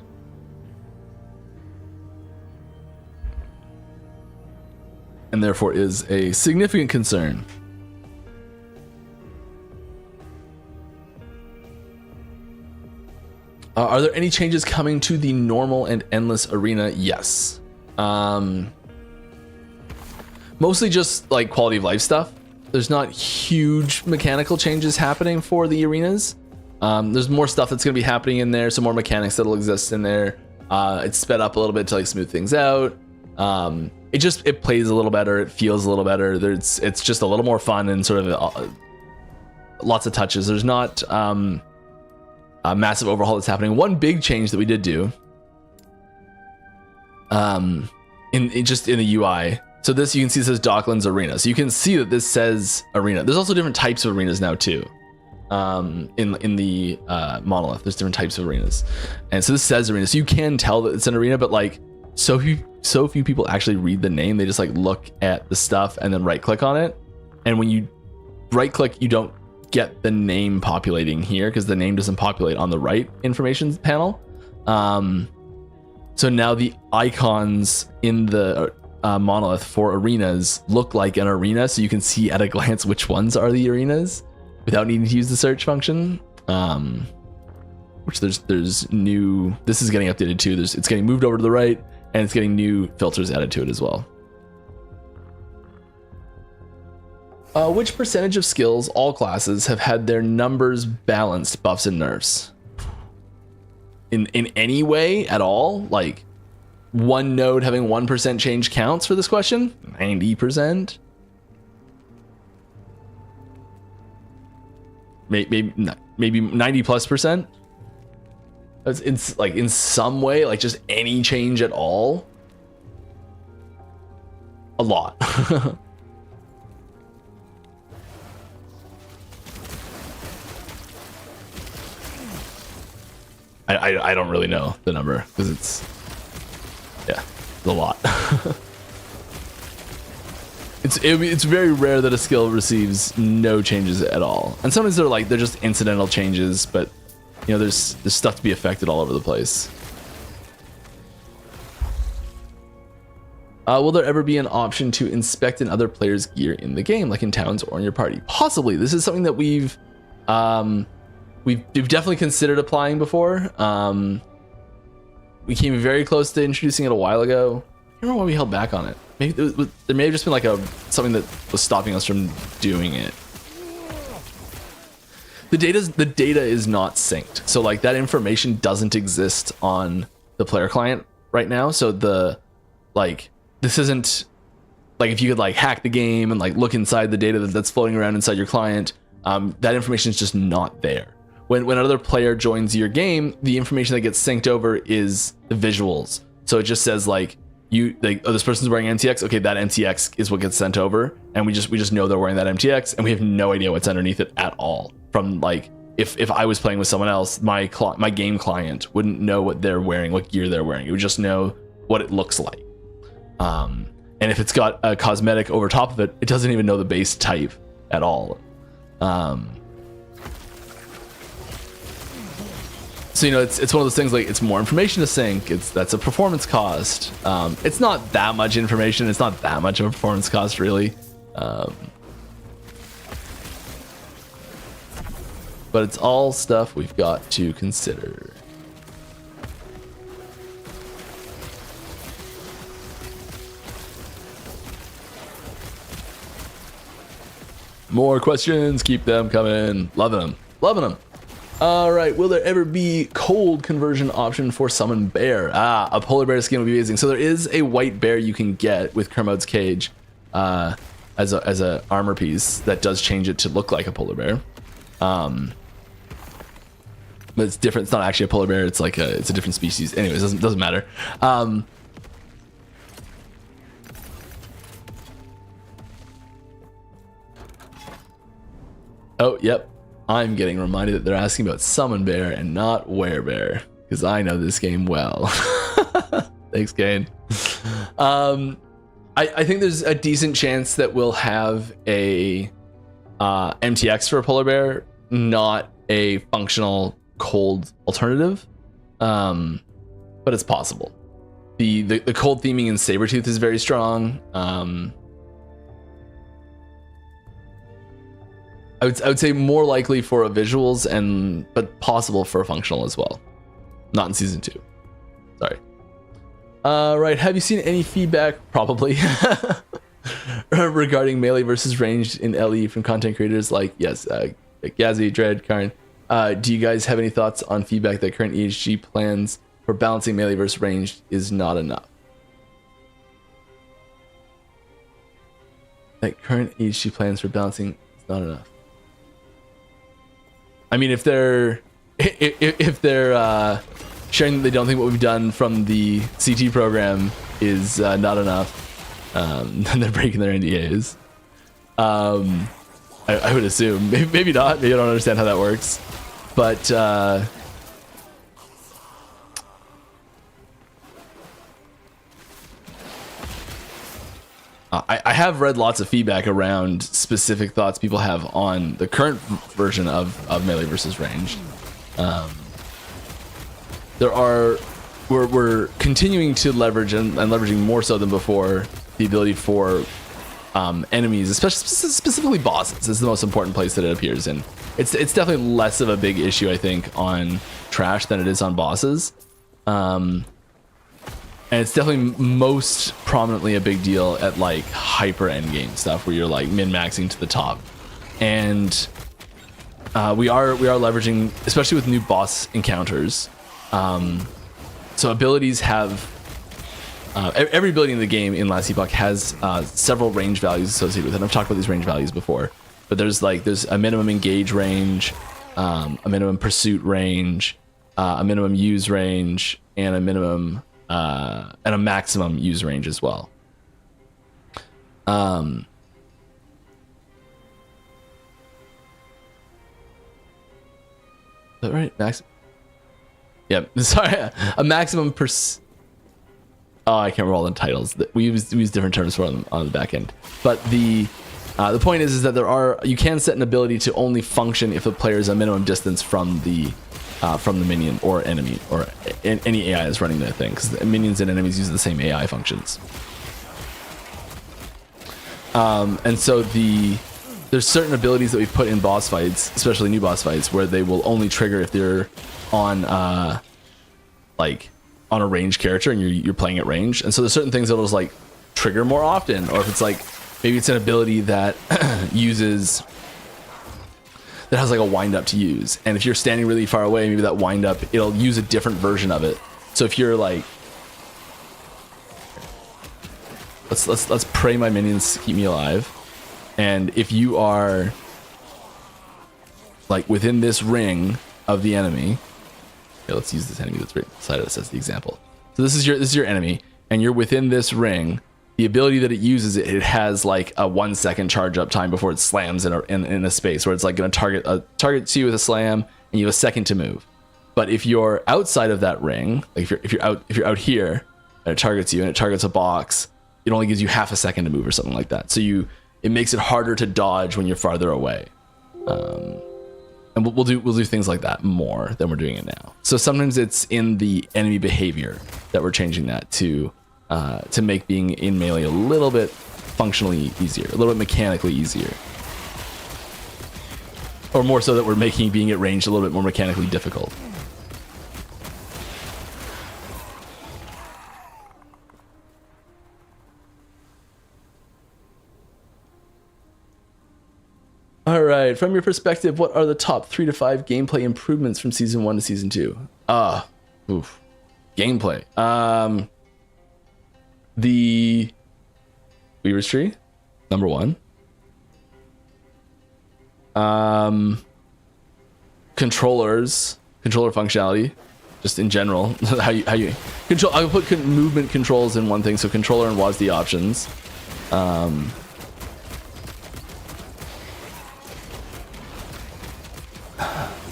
And therefore is a significant concern. Are there any changes coming to the normal and endless arena? Yes. Mostly just like quality of life stuff. There's not huge mechanical changes happening for the arenas. There's more stuff that's going to be happening in there, some more mechanics that'll exist in there. It's sped up a little bit to like smooth things out. It plays a little better, it feels a little better. It's just a little more fun and sort of lots of touches. There's not a massive overhaul that's happening. One big change that we did do in the UI. So this, you can see, it says Docklands Arena. So you can see that this says arena. There's also different types of arenas now too. In the monolith, there's different types of arenas, and so this says arena. So you can tell that it's an arena, but like so few people actually read the name. They just like look at the stuff and then right click on it. And when you right click, you don't get the name populating here because the name doesn't populate on the right information panel. So now the icons in the monolith for arenas look like an arena, so you can see at a glance which ones are the arenas without needing to use the search function. Which there's new, this is getting updated too. It's getting moved over to the right, and it's getting new filters added to it as well. Which percentage of skills, all classes, have had their numbers balanced, buffs and nerfs? In any way at all? Like one node having 1% change counts for this question? 90%? Maybe 90+%? It's like in some way, like just any change at all? A lot. I don't really know the number because it's a lot. it's very rare that a skill receives no changes at all, and sometimes they're just incidental changes, but you know there's stuff to be affected all over the place. Will there ever be an option to inspect another player's gear in the game, like in towns or in your party? Possibly. This is something that we've definitely considered applying before. We came very close to introducing it a while ago. I don't remember why we held back on it. Maybe there may have just been like something that was stopping us from doing it. The data is not synced, so like that information doesn't exist on the player client right now. So this isn't like if you could like hack the game and like look inside the data that's floating around inside your client. That information is just not there. When another player joins your game, the information that gets synced over is the visuals. So it just says like this person's wearing MTX. Okay, that MTX is what gets sent over, and we just know they're wearing that MTX, and we have no idea what's underneath it at all. From like if I was playing with someone else, my game client wouldn't know what they're wearing, what gear they're wearing. It would just know what it looks like. And if it's got a cosmetic over top of it, it doesn't even know the base type at all. So you know, it's one of those things like it's more information to sync. That's a performance cost. It's not that much information. It's not that much of a performance cost, really. But it's all stuff we've got to consider. More questions, keep them coming. Loving them. All right, will there ever be cold conversion option for summon bear? A polar bear skin would be amazing. So there is a white bear you can get with Kermode's cage as a armor piece that does change it to look like a polar bear. But it's different. It's not actually a polar bear. It's like it's a different species. Anyways, doesn't matter. Oh, yep. I'm getting reminded that they're asking about Summon Bear and not Werebear, because I know this game well. Thanks, Kane. I think there's a decent chance that we'll have a MTX for a polar bear, not a functional cold alternative, but it's possible. The cold theming in Sabretooth is very strong. I would say more likely for a visuals but possible for a functional as well. Not in season 2. Sorry. Right. Have you seen any feedback? Probably. Regarding melee versus ranged in LE from content creators like Gazi, Dread, Karn. Do you guys have any thoughts on feedback that current EHG plans for balancing melee versus ranged is not enough? That current EHG plans for balancing is not enough. I mean, if they're sharing that they don't think what we've done from the CT program is not enough, then they're breaking their NDAs. I would assume. Maybe not. Maybe I don't understand how that works. But I have read lots of feedback around specific thoughts people have on the current version of melee versus ranged. We're continuing to leverage and leveraging more so than before the ability for enemies, especially specifically bosses, is the most important place that it appears in. It's definitely less of a big issue, I think, on trash than it is on bosses. And it's definitely most prominently a big deal at like hyper endgame stuff where you're like min-maxing to the top. And we are leveraging, especially with new boss encounters. So abilities have every ability in the game in Last Epoch has several range values associated with it. I've talked about these range values before, but there's a minimum engage range, a minimum pursuit range, a minimum use range, and a minimum and a maximum use range as well. Is that right? Yeah, sorry. A maximum I can't remember all the titles. We use different terms for them on the back end. But the point is that you can set an ability to only function if the player is a minimum distance from the minion or enemy, or any AI is running that thing, because minions and enemies use the same AI functions. And so there's certain abilities that we put in boss fights, especially new boss fights, where they will only trigger if they're on like on a ranged character and you're playing at range. And so there's certain things that'll just like trigger more often, or if it's like maybe it's an ability that that has like a wind up to use, and if you're standing really far away, maybe that wind up, it'll use a different version of it. So if you're like, let's pray my minions keep me alive, and if you are like within this ring of the enemy, okay, let's use this enemy that's right beside us as the example. So this is your enemy, and you're within this ring. The ability that it uses, it has like a 1 second charge up time before it slams in a space where it's like going to target you with a slam, and you have a second to move. But if you're outside of that ring, like if you're out here and it targets you and it targets a box, it only gives you half a second to move or something like that. So it makes it harder to dodge when you're farther away. And we'll do things like that more than we're doing it now. So sometimes it's in the enemy behavior that we're changing that to make being in melee a little bit functionally easier, a little bit mechanically easier. Or more so that we're making being at range a little bit more mechanically difficult. All right, from your perspective, what are the top 3 to 5 gameplay improvements from season 1 to season 2? Gameplay. The Weaver's Tree, number 1. Controller functionality, just in general. how you control. I would put movement controls in one thing, so controller and WASD options.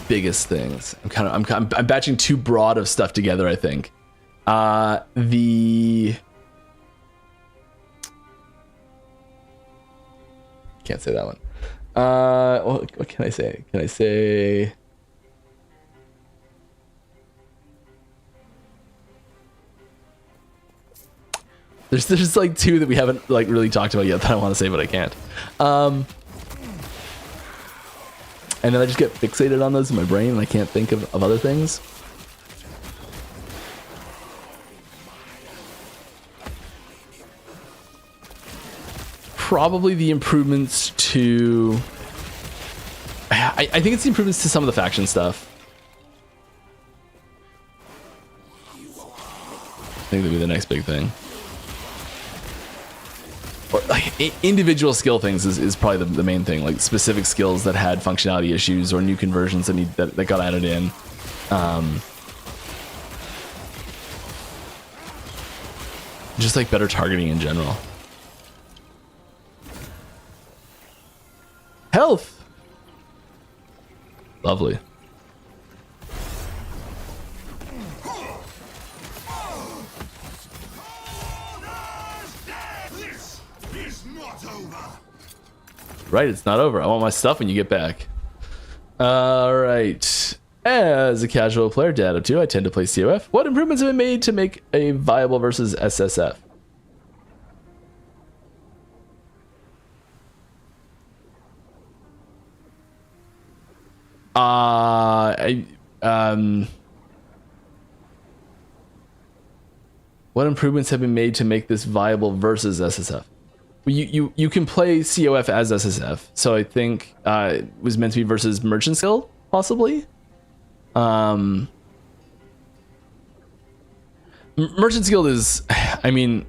Biggest things. I'm batching too broad of stuff together, I think. Can't say that one. What can I say? There's like 2 that we haven't like really talked about yet that I want to say, but I can't. And then I just get fixated on those in my brain and I can't think of other things. Probably the improvements to... I think it's the improvements to some of the faction stuff. I think that'll be the next big thing. Or like individual skill things is probably the main thing, like specific skills that had functionality issues or new conversions that got added in. Just like better targeting in general. Health. Lovely. Right, it's not over. I want my stuff when you get back. All right. As a casual player, Dad of 2, I tend to play COF. What improvements have been made to make a viable versus SSF? What improvements have been made to make this viable versus SSF? You can play COF as SSF, so I think it was meant to be versus Merchant's Guild, possibly. Merchant's Guild is, I mean,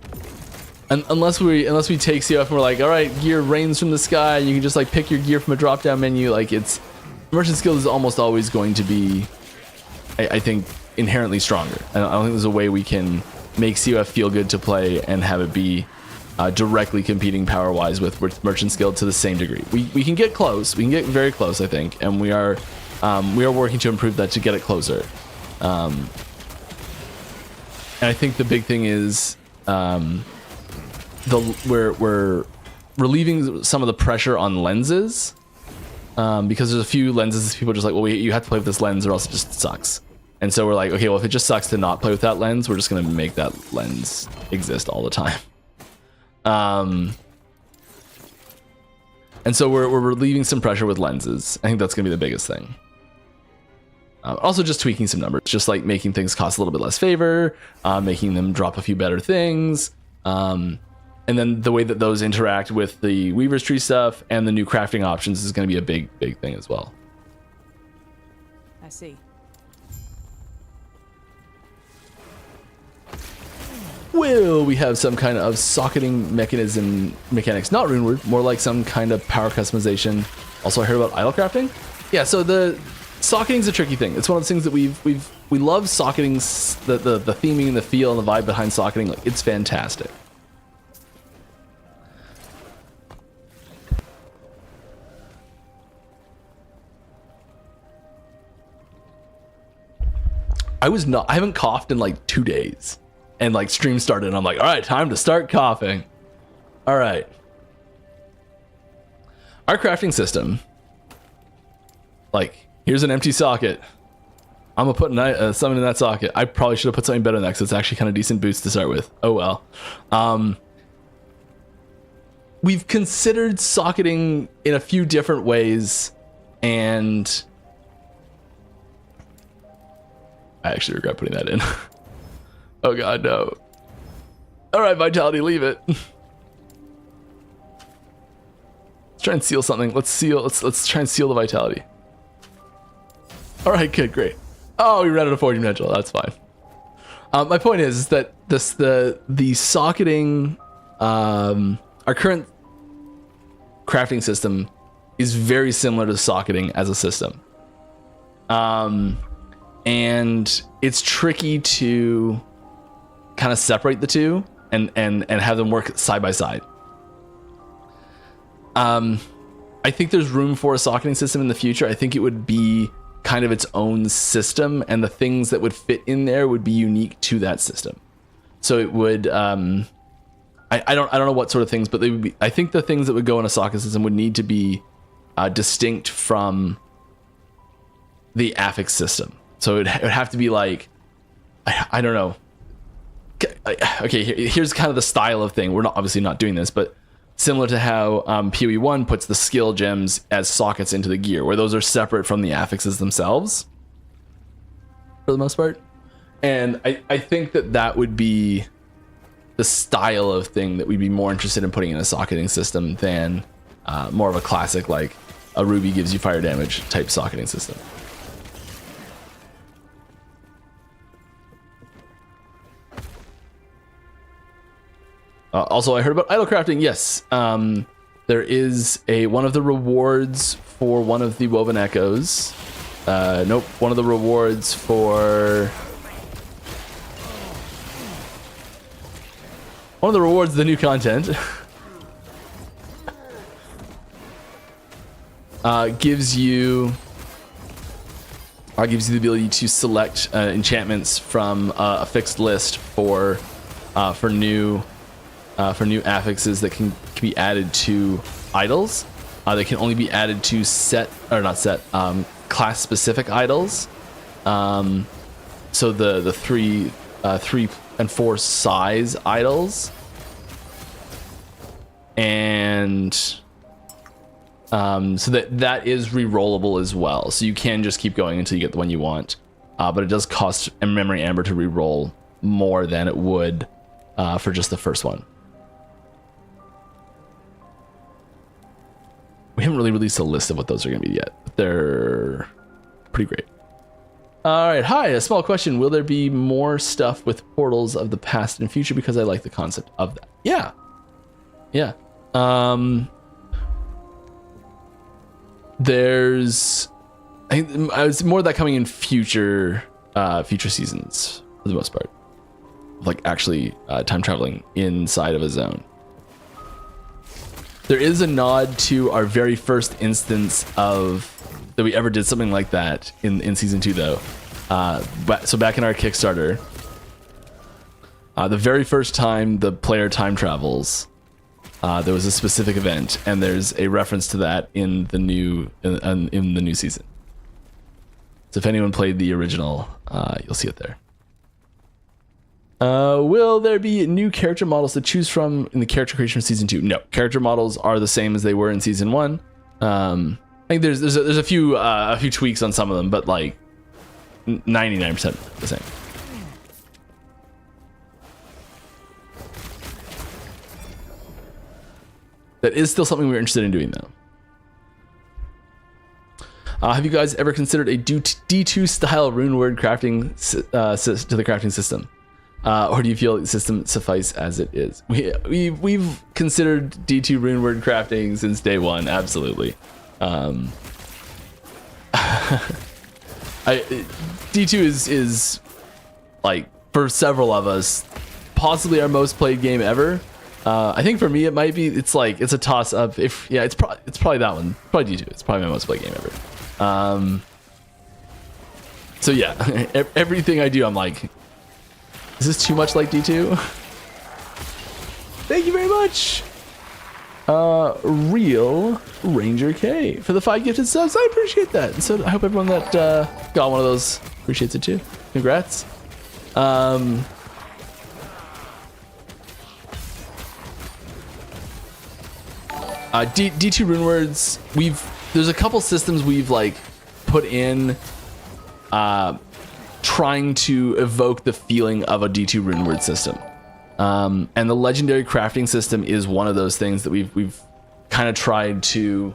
unless we take COF and we're like, all right, gear rains from the sky, you can just like pick your gear from a drop down menu. Like it's Merchant's Guild is almost always going to be, I think, inherently stronger. I don't think there's a way we can make COF feel good to play and have it be directly competing power-wise with Merchant's Guild to the same degree. We can get close. We can get very close, I think, and we are working to improve that to get it closer. And I think the big thing is we're relieving some of the pressure on lenses, because there's a few lenses people are just like, well, you have to play with this lens or else it just sucks. And so we're like, okay, well, if it just sucks to not play with that lens, we're just going to make that lens exist all the time. And so we're relieving some pressure with lenses. I think that's going to be the biggest thing. Also just tweaking some numbers, just like making things cost a little bit less favor, making them drop a few better things. And then the way that those interact with the Weaver's Tree stuff and the new crafting options is going to be a big thing as well. I see. Will we have some kind of socketing mechanics? Not Runeward, more like some kind of power customization. Also, I heard about idle crafting. Yeah, so the socketing is a tricky thing. It's one of those things that we love socketing, the theming and the feel and the vibe behind socketing. Like, it's fantastic. I haven't coughed in like 2 days. And like stream started and I'm like, all right, time to start coughing. All right. Our crafting system. Like, here's an empty socket. I'm gonna put something in that socket. I probably should have put something better than that because it's actually kind of decent boost to start with. Oh well. We've considered socketing in a few different ways, and I actually regret putting that in. Oh god, no. All right, Vitality, leave it. Let's try and seal something. Let's try and seal the Vitality. All right, good, great. Oh, we ran out of forging potential. That's fine. My point is that the socketing, our current crafting system is very similar to socketing as a system. And it's tricky to kind of separate the two and have them work side by side. I think there's room for a socketing system in the future. I think it would be kind of its own system, and the things that would fit in there would be unique to that system. So it would, I don't know what sort of things, but they would be, I think the things that would go in a socket system would need to be distinct from the affix system. So it would have to be like, I don't know. Okay, here's kind of the style of thing. We're obviously not doing this, but similar to how PoE1 puts the skill gems as sockets into the gear, where those are separate from the affixes themselves, for the most part. And I think that would be the style of thing that we'd be more interested in putting in a socketing system than more of a classic, like a ruby gives you fire damage type socketing system. Also, I heard about idle crafting. Yes, there is one of the rewards for one of the woven echoes. Nope, one of the rewards for the new content gives you the ability to select enchantments from a fixed list for new affixes that can be added to idols. They can only be added to class specific idols. So the 3 and 4 size idols, and so that is re-rollable as well. So you can just keep going until you get the one you want, but it does cost a memory amber to re-roll more than it would for just the first one. We haven't really released a list of what those are going to be yet, but they're pretty great. All right, hi, a small question. Will there be more stuff with portals of the past and future? Because I like the concept of that. Yeah. There's, I think it's more of that coming in future seasons for the most part. Like actually time traveling inside of a zone. There is a nod to our very first instance that we ever did something like that in season 2 though. So back in our Kickstarter, The very first time the player time travels, there was a specific event, and there's a reference to that in the new season. So if anyone played the original, you'll see it there. Will there be new character models to choose from in the character creation of season 2? No, character models are the same as they were in season 1. I think there's a few tweaks on some of them, but like 99% the same. That is still something we're interested in doing, though. Have you guys ever considered a D2 style runeword crafting to the crafting system? Or do you feel the system suffice as it is? We've considered D2 runeword crafting since day one, absolutely. D2 is like, for several of us, possibly our most played game ever. I think for me it might be, it's a toss up. It's probably that one, probably D2. It's probably my most played game ever. So yeah, everything I do, I'm like, is this too much like D2? Thank you very much. Real Ranger K for the 5 gifted subs. I appreciate that. And so I hope everyone that got one of those appreciates it too. Congrats. D2 Runewords, there's a couple systems we've like put in trying to evoke the feeling of a D2 Runeword system. And the legendary crafting system is one of those things that we've kind of tried to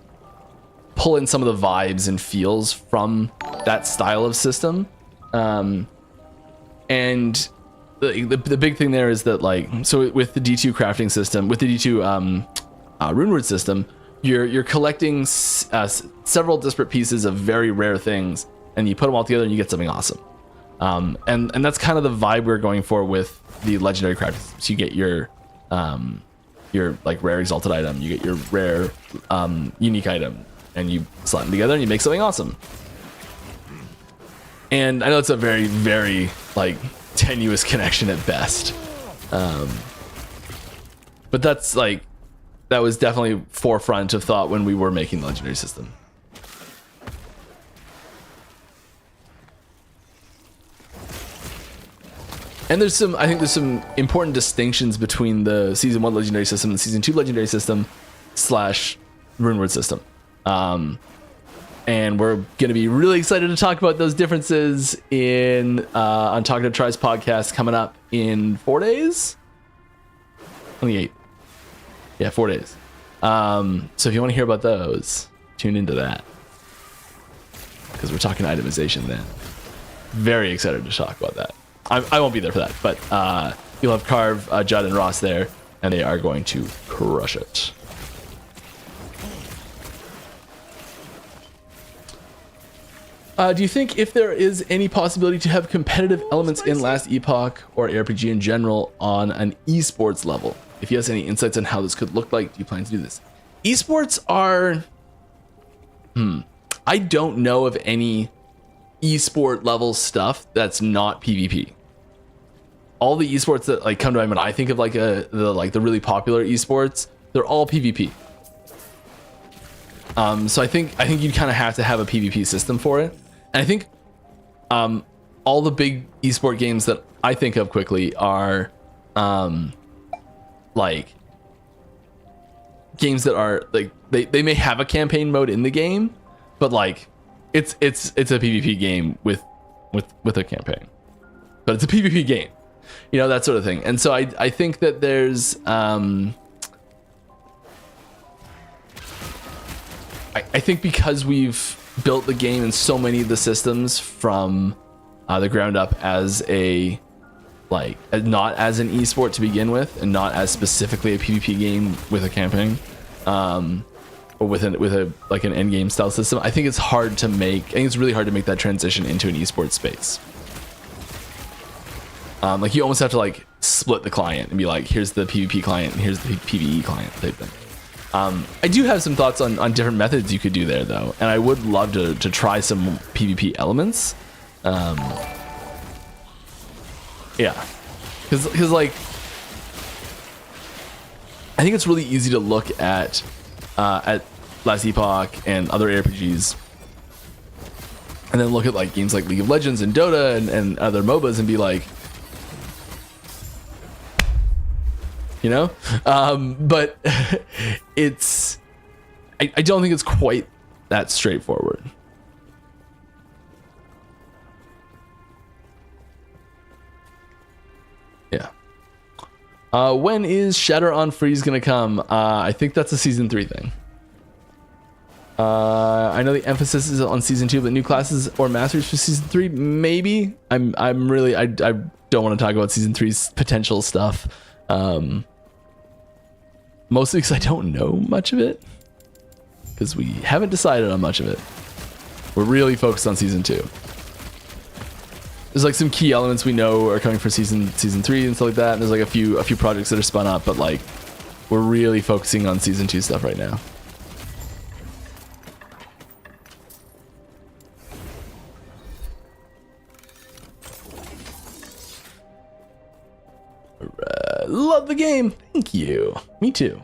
pull in some of the vibes and feels from that style of system. And the big thing there is that, like, so with the D2 crafting system, with the D2 Runeword system, you're collecting several disparate pieces of very rare things, and you put them all together and you get something awesome. And that's kind of the vibe we're going for with the legendary crafting. So you get your like rare exalted item, you get your rare unique item, and you slap them together and you make something awesome. And I know it's a very, very like tenuous connection at best, but that's like, that was definitely forefront of thought when we were making the legendary system. And I think there's some important distinctions between the season 1 legendary system and the season 2 legendary system / runeword system. And we're going to be really excited to talk about those differences on Talking to Tries podcast coming up in 4 days. On the 8th. Yeah, 4 days. So if you want to hear about those, tune into that, because we're talking itemization then. Very excited to talk about that. I won't be there for that, but you'll have Carve, Judd, and Ross there, and they are going to crush it. Do you think if there is any possibility to have competitive elements in Last Epoch or RPG in general on an esports level? If you have any insights on how this could look like, do you plan to do this? Esports are... I don't know of any esport level stuff that's not PvP. All the esports that like come to mind when I think of like the really popular esports, they're all PvP. So I think you'd kind of have to have a PvP system for it. And I think all the big esport games that I think of quickly are like games that are like they may have a campaign mode in the game, but like it's a PvP game with a campaign, but it's a PvP game, you know, that sort of thing. And so I think that there's I think because we've built the game and so many of the systems from the ground up as a like not as an esport to begin with, and not as specifically a PvP game with a campaign, or with a like an endgame style system, I think it's hard to make. I think it's really hard to make that transition into an esports space. Like you almost have to like split the client and be like, here's the PvP client and here's the PvE client type thing. I do have some thoughts on different methods you could do there though, and I would love to try some PvP elements. Yeah, because like I think it's really easy to look at Last Epoch and other RPGs, and then look at like games like League of Legends and Dota and other MOBAs and be like, you know, but it's I don't think it's quite that straightforward. Yeah. When is Shatter on Freeze gonna come? I think that's a season 3 thing. I know the emphasis is on season 2, but new classes or masters for season 3, maybe. I'm really I don't want to talk about season 3's potential stuff. Mostly because I don't know much of it, because we haven't decided on much of it. We're really focused on season 2. There's like some key elements we know are coming for season 3 and stuff like that, and there's like a few projects that are spun up, but like we're really focusing on season 2 stuff right now. Love the game. Thank you. Me too.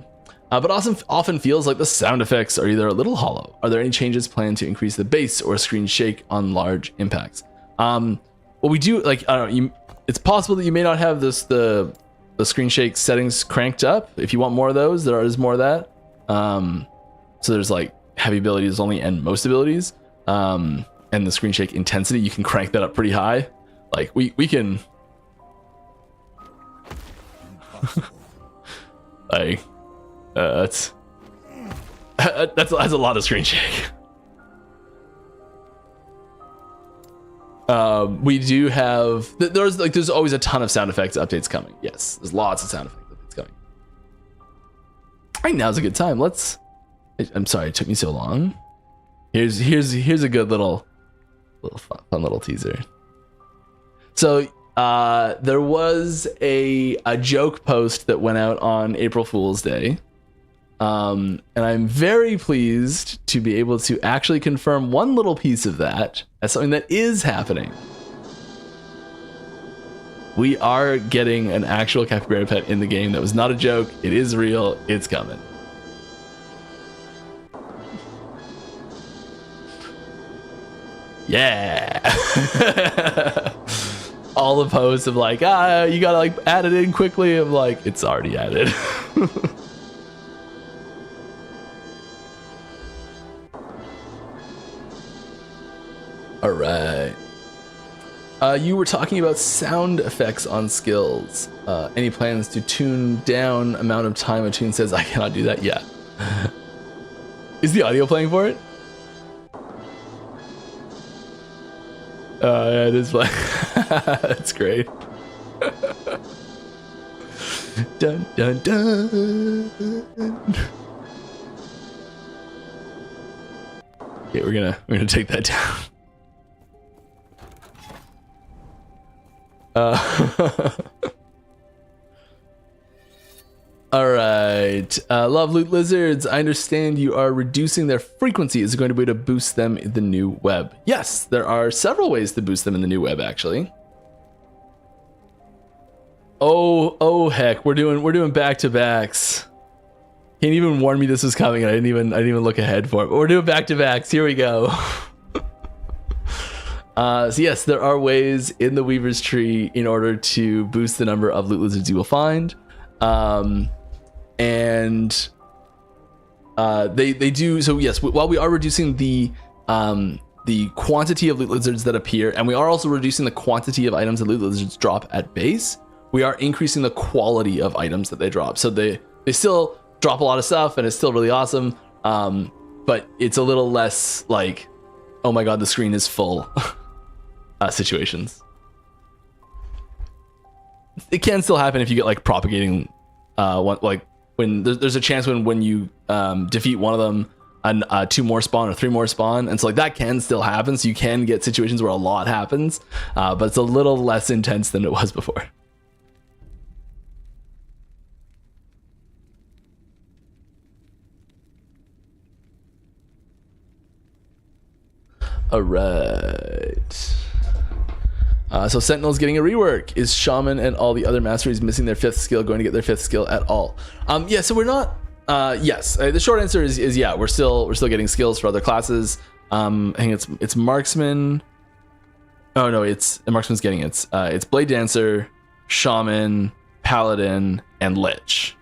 But often feels like the sound effects are either a little hollow. Are there any changes planned to increase the bass or screen shake on large impacts? Well, we do, like, I don't know, it's possible that you may not have the screen shake settings cranked up. If you want more of those, there is more of that. So there's like heavy abilities only and most abilities. And the screen shake intensity, you can crank that up pretty high. Like we can like that's a lot of screen shake. We do have there's always a ton of sound effects updates coming. Yes, there's lots of sound effects updates coming. Right now's a good time. I'm sorry it took me so long. Here's a good little fun little teaser. So there was a joke post that went out on April Fool's Day. And I'm very pleased to be able to actually confirm one little piece of that as something that is happening. We are getting an actual capybara pet in the game. That was not a joke. It is real. It's coming. Yeah. All the posts of like, you gotta like add it in quickly. I'm like, it's already added. All right. You were talking about sound effects on skills. Any plans to tune down amount of time a tune says I cannot do that? Yeah. Is the audio playing for it? Yeah, it is like that's great. Dun dun dun. Okay, we're gonna take that down. All right. Love Loot Lizards. I understand you are reducing their frequency. Is it going to be a way to boost them in the new web? Yes, there are several ways to boost them in the new web, actually. Oh heck, we're doing back-to-backs. Can't even warn me this was coming. I didn't even look ahead for it. But we're doing back-to-backs. Here we go. So yes, there are ways in the Weaver's Tree in order to boost the number of loot lizards you will find. And they do so. Yes, while we are reducing the quantity of loot lizards that appear, and we are also reducing the quantity of items that loot lizards drop at base, we are increasing the quality of items that they drop. So they still drop a lot of stuff, and it's still really awesome. But it's a little less like, oh my god, the screen is full situations. It can still happen if you get like propagating like when there's a chance when you defeat one of them and 2 more spawn or 3 more spawn, and so like that can still happen. So you can get situations where a lot happens, but it's a little less intense than it was before. All right. So Sentinel's getting a rework. Is Shaman and all the other masteries missing their 5th skill going to get their 5th skill at all? Yeah, so we're not. Yes, the short answer is yeah. We're still getting skills for other classes. I think it's marksman. Oh no, it's marksman's getting it. It's blade dancer, shaman, paladin, and lich.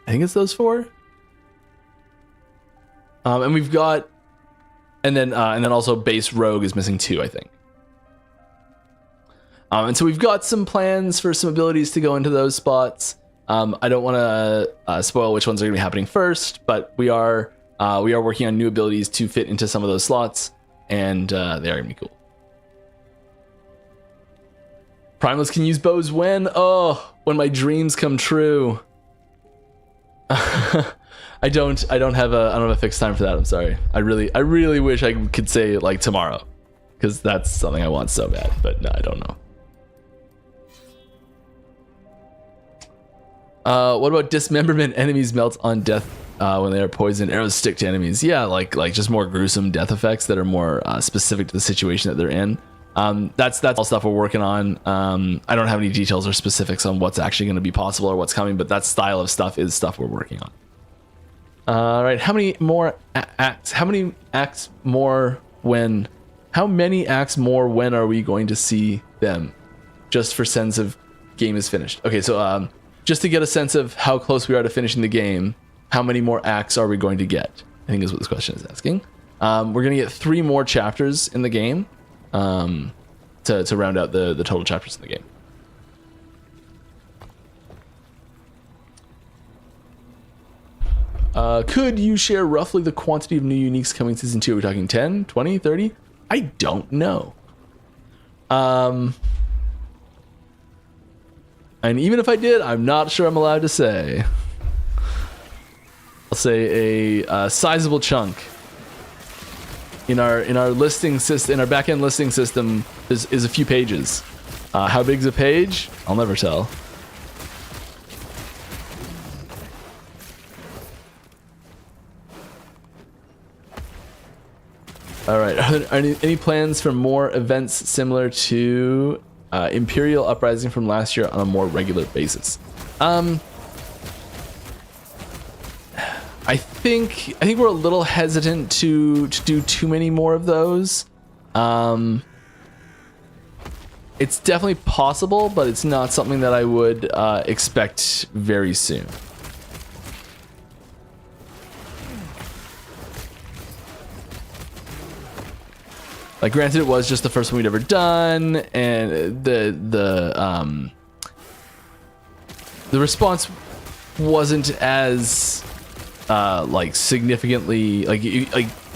I think it's those 4. And we've got, and then also base rogue is missing 2, I think. And so we've got some plans for some abilities to go into those spots. I don't want to spoil which ones are going to be happening first, but we are working on new abilities to fit into some of those slots, and they are going to be cool. Primalist can use bows when? Oh, when my dreams come true. I don't have a fixed time for that. I'm sorry. I really wish I could say like tomorrow, because that's something I want so bad. But no, I don't know. What about dismemberment? Enemies melt on death when they are poisoned. Arrows stick to enemies. Yeah, like just more gruesome death effects that are more specific to the situation that they're in. That's all stuff we're working on. I don't have any details or specifics on what's actually going to be possible or what's coming, but that style of stuff is stuff we're working on. All right, how many more acts? How many acts more when? How many acts more when are we going to see them? Just for sense of game is finished. Okay, so just to get a sense of how close we are to finishing the game, how many more acts are we going to get? I think is what this question is asking. We're going to get 3 more chapters in the game to round out the total chapters in the game. Could you share roughly the quantity of new uniques coming season 2? Are we talking 10, 20, 30? I don't know. And even if I did, I'm not sure I'm allowed to say. I'll say a sizable chunk. In our listing system, in our backend listing system, is a few pages. How big's a page? I'll never tell. All right. Are there any plans for more events similar to Imperial Uprising from last year on a more regular basis? I think we're a little hesitant to do too many more of those. It's definitely possible, but it's not something that I would expect very soon. Like, granted, it was just the first one we'd ever done, and the response wasn't as like significantly like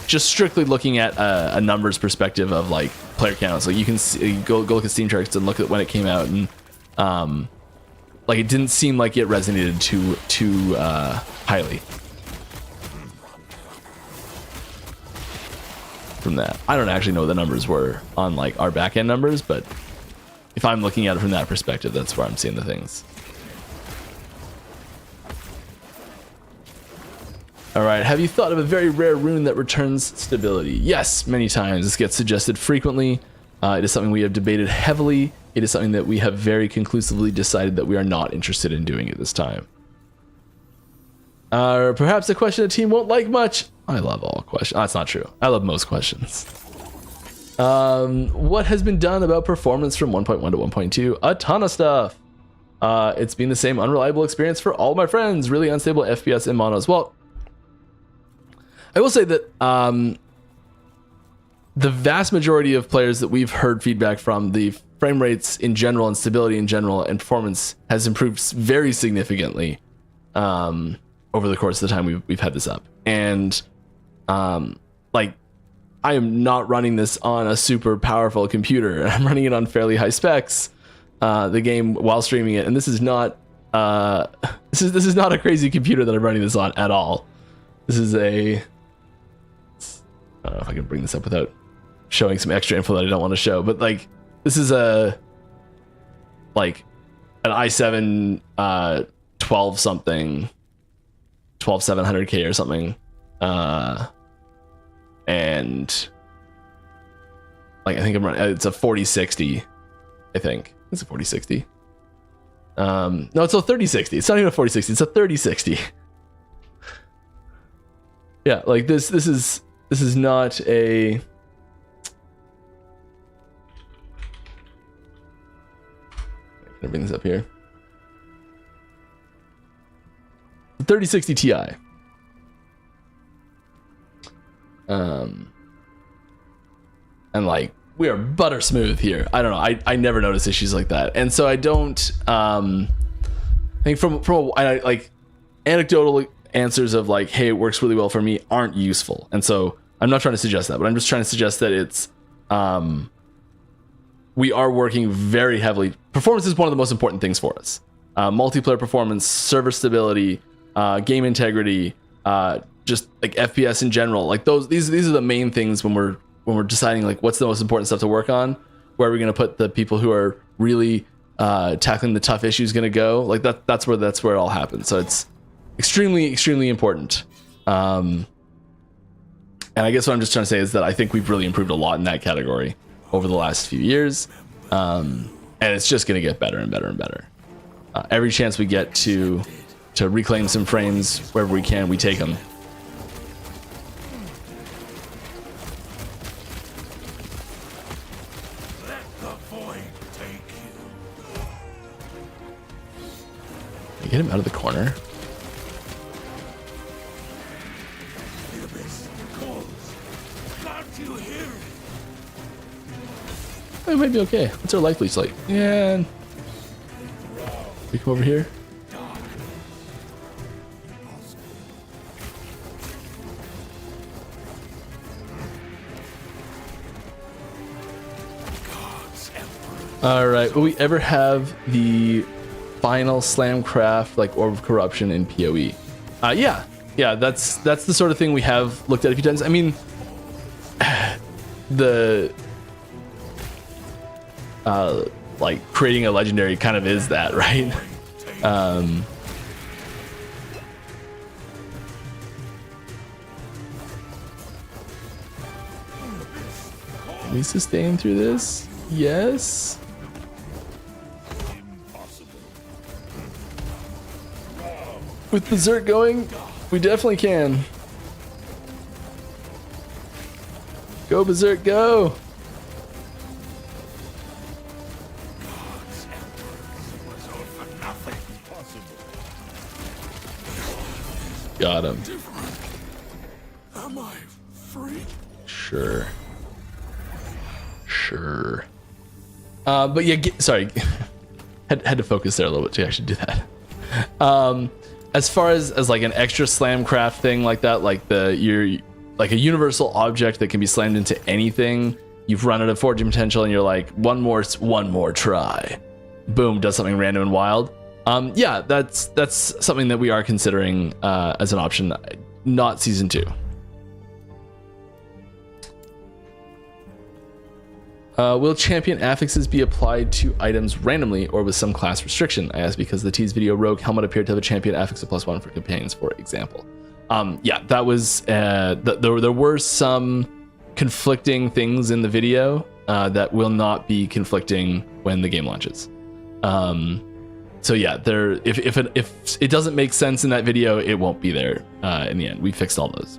just strictly looking at a numbers perspective of like player counts. Like, you can see, go look at Steam charts and look at when it came out, and like it didn't seem like it resonated too highly. From that, I don't actually know what the numbers were on like our back-end numbers, but if I'm looking at it from that perspective, that's where I'm seeing the things. All right, have you thought of a very rare rune that returns stability? Yes, many times. This gets suggested frequently. It is something we have debated heavily. It is something that we have very conclusively decided that we are not interested in doing at this time. Or perhaps a question the team won't like much. I love all questions. That's not true. I love most questions. What has been done about performance from 1.1 to 1.2? A ton of stuff. It's been the same unreliable experience for all my friends. Really unstable FPS in monos. Well, I will say that the vast majority of players that we've heard feedback from, the frame rates in general and stability in general and performance has improved very significantly over the course of the time we've had this up. And like, I am not running this on a super powerful computer. I'm running it on fairly high specs, the game, while streaming it. And this is not this is not a crazy computer that I'm running this on at all. This is a, I don't know if I can bring this up without showing some extra info that I don't want to show, but like, this is a like an i7 12 something 12700K or something, and like I think I'm running, it's a 4060. I think it's a 4060. No, it's a 3060. It's not even a 4060. It's a 3060. Yeah, like this is not a. Can I bring this up here? The 3060 Ti. And like we are butter smooth here. I don't know. I never notice issues like that, and so I don't. I think from like anecdotal answers of like, hey, it works really well for me aren't useful, and so I'm not trying to suggest that, but I'm just trying to suggest that it's. We are working very heavily. Performance is one of the most important things for us. Multiplayer performance, server stability, game integrity, just like FPS in general. Like these are the main things when we're deciding like what's the most important stuff to work on. Where are we going to put the people who are really tackling the tough issues going to go? Like that's where it all happens. So it's extremely important. And I guess what I'm just trying to say is that I think we've really improved a lot in that category over the last few years. And it's just going to get better and better and better. Every chance we get to reclaim some frames wherever we can, we take them. Let the void take you. Get him out of the corner. The abyss calls. Can't you hear it? It might be okay. What's our life leech like? Yeah. We come over here. All right. Will we ever have the final Slamcraft like Orb of Corruption in PoE? Yeah. That's the sort of thing we have looked at a few times. I mean, the like creating a legendary kind of is that, right? Can we sustain through this? Yes. With Berserk going, we definitely can. Go Berserk, go! Got him. Am I free? Sure. But yeah, sorry. had to focus there a little bit to actually do that. As far as like an extra Slamcraft thing like that, like you're like a universal object that can be slammed into anything. You've run out of forging potential and you're like, one more try. Boom, does something random and wild. Yeah, that's something that we are considering as an option, not season 2. Will champion affixes be applied to items randomly or with some class restriction? I asked because the tease video Rogue helmet appeared to have a champion affix of +1 for companions, for example. Yeah, that was there were some conflicting things in the video that will not be conflicting when the game launches. So yeah, if it doesn't make sense in that video, it won't be there in the end. We fixed all those.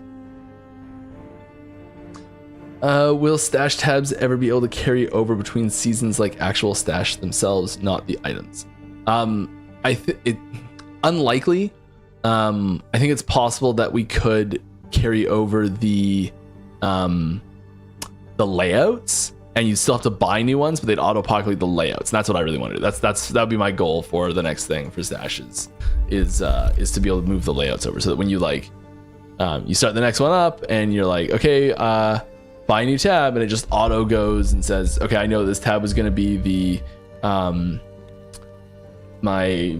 Will stash tabs ever be able to carry over between seasons like actual stash themselves, not the items? Unlikely. I think it's possible that we could carry over the layouts, and you still have to buy new ones, but they'd auto-populate the layouts. And that's what I really want to do. That would be my goal for the next thing for stashes, is to be able to move the layouts over, so that when you like you start the next one up and you're like, okay, buy a new tab, and it just auto goes and says, okay, I know this tab was going to be the my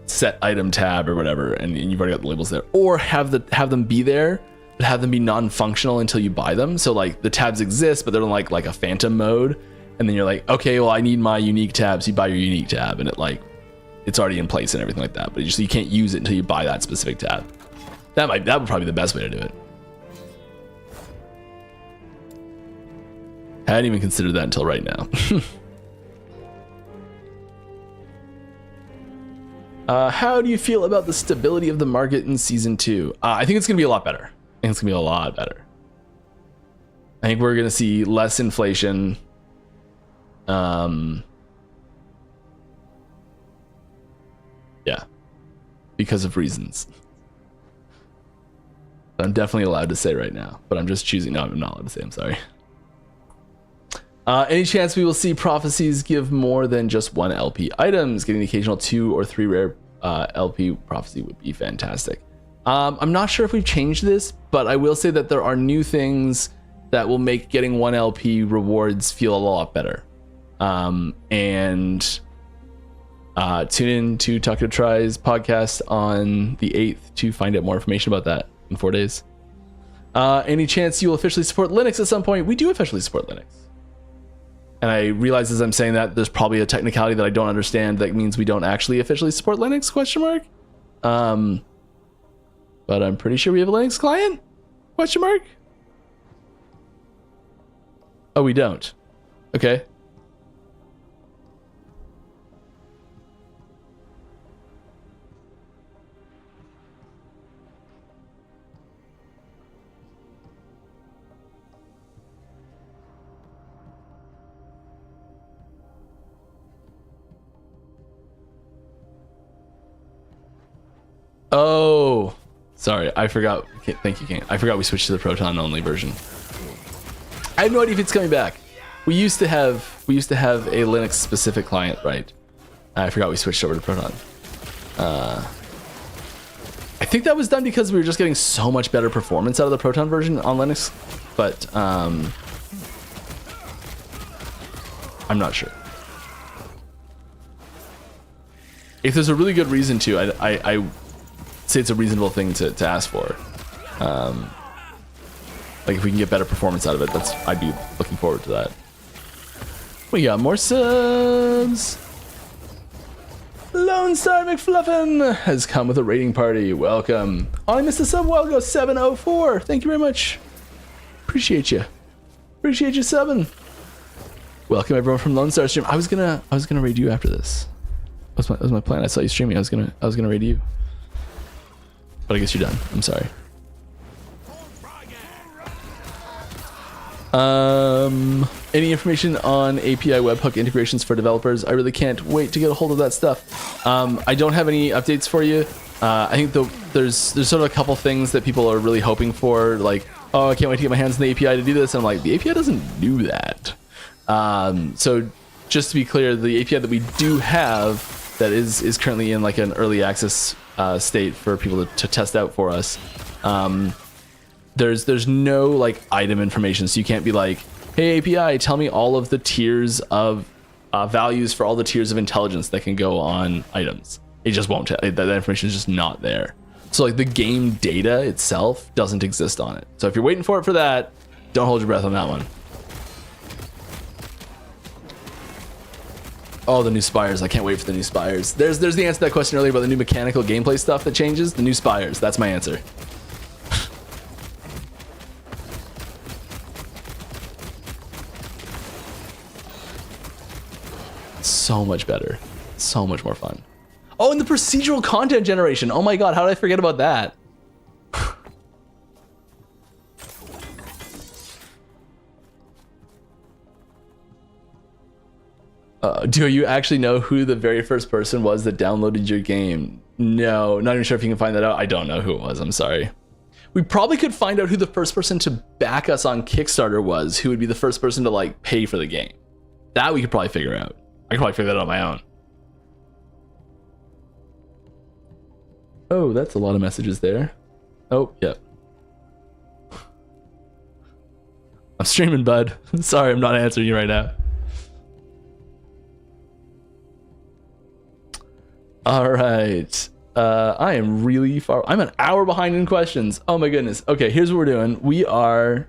set item tab or whatever, and you've already got the labels there. Or have them be there, but have them be non-functional until you buy them. So like the tabs exist, but they're in like a phantom mode, and then you're like, okay, well I need my unique tab, so you buy your unique tab, and it's already in place and everything like that. But you can't use it until you buy that specific tab. That would probably be the best way to do it. hadn't even considered that until right now. How do you feel about the stability of the market in season 2? I think it's going to be a lot better. I think it's going to be a lot better. I think we're going to see less inflation. Yeah, because of reasons that I'm definitely allowed to say right now, but I'm just choosing. No, I'm not allowed to say. I'm sorry. Any chance we will see prophecies give more than just 1 LP items? Getting the occasional 2 or 3 rare LP prophecy would be fantastic. I'm not sure if we've changed this, but I will say that there are new things that will make getting 1 LP rewards feel a lot better. And tune in to Taco Try's podcast on the 8th to find out more information about that in 4 days. Any chance you will officially support Linux at some point? We do officially support Linux. And I realize as I'm saying that there's probably a technicality that I don't understand that means we don't actually officially support Linux, question mark. But I'm pretty sure we have a Linux client, question mark. Oh, we don't. Okay. Oh, sorry. I forgot. Thank you, King. I forgot we switched to the Proton only version. I have no idea if it's coming back. We used to have a Linux specific client, right? I forgot we switched over to Proton. I think that was done because we were just getting so much better performance out of the Proton version on Linux, but I'm not sure. If there's a really good reason to, I say it's a reasonable thing to ask for. Like if we can get better performance out of it, I'd be looking forward to that. We got more subs. Lone Star McFluffin has come with a rating party. Welcome. Oh, I missed the sub. Well, go 704. Thank you very much. Appreciate you. Appreciate you subbing. Welcome everyone from Lone Star stream. I was gonna raid you after this. That was my plan. I saw you streaming. I was gonna raid you. But I guess you're done. I'm sorry. Any information on API webhook integrations for developers? I really can't wait to get a hold of that stuff. I don't have any updates for you. I think there's sort of a couple things that people are really hoping for, like, oh, I can't wait to get my hands on the API to do this. And I'm like, the API doesn't do that. So just to be clear, the API that we do have that is currently in like an early access state for people to test out for us. There's no like item information, so you can't be like, hey API, tell me all of the tiers of values for all the tiers of intelligence that can go on items. It just won't. That information is just not there. So like the game data itself doesn't exist on it. So if you're waiting for it for that, don't hold your breath on that one. Oh, the new spires. I can't wait for the new spires. There's the answer to that question earlier about the new mechanical gameplay stuff that changes. The new spires. That's my answer. So much better. So much more fun. Oh, and the procedural content generation. Oh my god, how did I forget about that? Do you actually know who the very first person was that downloaded your game? No, not even sure if you can find that out. I don't know who it was. I'm sorry. We probably could find out who the first person to back us on Kickstarter was, who would be the first person to like pay for the game. That we could probably figure out. I could probably figure that out on my own. Oh, that's a lot of messages there. Oh, yep. I'm streaming, bud. Sorry, I'm not answering you right now. All right. I am really far. I'm an hour behind in questions. Oh my goodness. Okay, here's what we're doing. We are...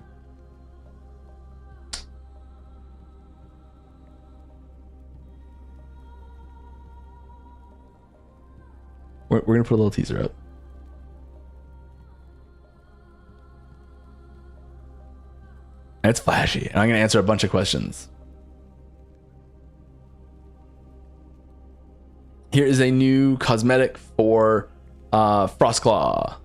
We're going to put a little teaser up. And it's flashy. And I'm going to answer a bunch of questions. Here is a new cosmetic for Frostclaw.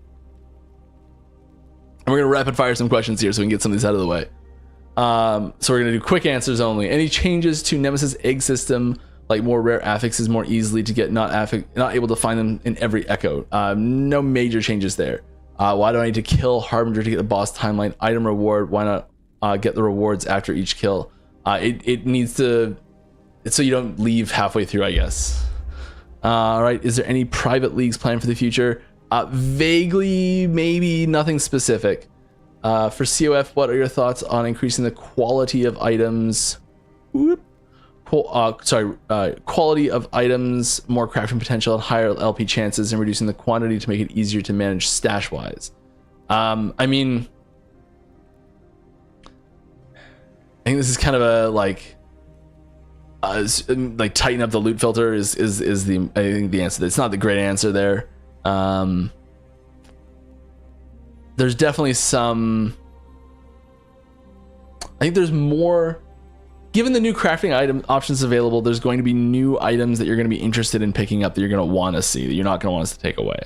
And we're going to rapid fire some questions here so we can get some of these out of the way. So we're going to do quick answers only. Any changes to Nemesis egg system, like more rare affixes more easily to get, not able to find them in every echo? No major changes there. Why do I need to kill Harbinger to get the boss timeline item reward? Why not get the rewards after each kill? It needs to, it's so you don't leave halfway through, I guess. All right, is there any private leagues planned for the future? Vaguely, maybe, nothing specific. For COF, what are your thoughts on increasing the quality of items? Quality of items, more crafting potential, and higher LP chances, and reducing the quantity to make it easier to manage stash wise. I mean, I think this is kind of a like tighten up the loot filter is the, I think, the answer. It's not the great answer there. There's definitely some, I think there's more, given the new crafting item options available, there's going to be new items that you're going to be interested in picking up that you're going to want to see, that you're not going to want us to take away.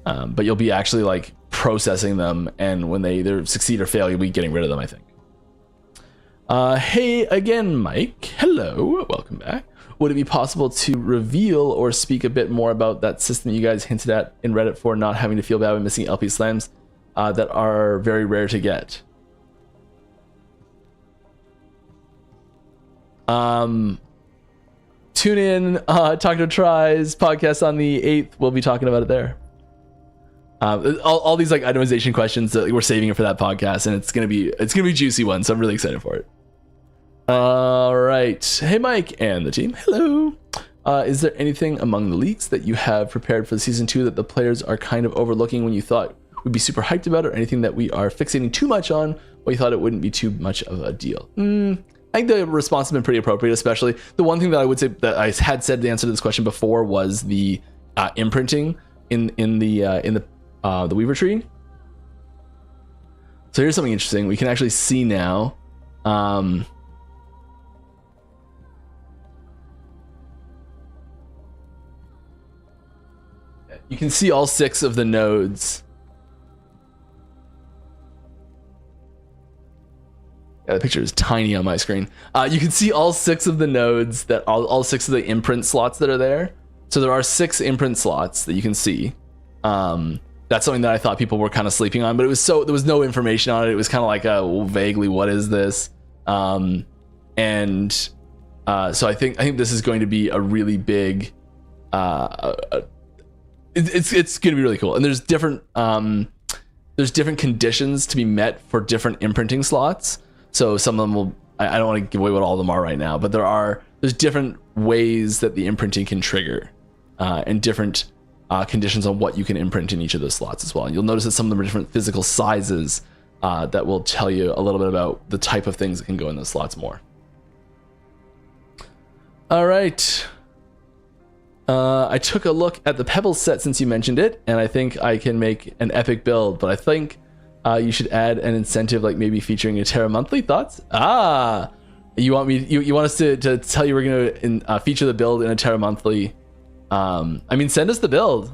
But you'll be actually like processing them, and when they either succeed or fail, you'll be getting rid of them, I think. Hey again, Mike. Hello, welcome back. Would it be possible to reveal or speak a bit more about that system you guys hinted at in Reddit for not having to feel bad when missing LP slams that are very rare to get? Tune in, Talk to Tries podcast on the 8th. We'll be talking about it there. All these like itemization questions that we're saving it for that podcast, and it's gonna be a juicy one, so I'm really excited for it. All right, hey Mike and the team, hello. Is there anything among the leaks that you have prepared for the season 2 that the players are kind of overlooking when you thought we'd be super hyped about it, or anything that we are fixating too much on or you thought it wouldn't be too much of a deal? I think the response has been pretty appropriate. Especially the one thing that I would say that I had said the answer to this question before was the imprinting in the Weaver tree. So here's something interesting. We can actually see now. You can see all 6 of the nodes. Yeah, the picture is tiny on my screen. You can see all 6 of the nodes, that all 6 of the imprint slots that are there. So there are 6 imprint slots that you can see. That's something that I thought people were kind of sleeping on, but there was no information on it. It was kind of like vaguely, what is this? So I think this is going to be a really big. It's going to be really cool, and there's different conditions to be met for different imprinting slots. So some of them will, I don't want to give away what all of them are right now, but there's different ways that the imprinting can trigger, and different conditions on what you can imprint in each of those slots as well. And you'll notice that some of them are different physical sizes that will tell you a little bit about the type of things that can go in those slots more. All right. I took a look at the Pebbles set since you mentioned it, and I think I can make an epic build, but I think you should add an incentive, like maybe featuring a Terra monthly. Thoughts? You want us to tell you we're going to feature the build in a Terra monthly? I mean, send us the build,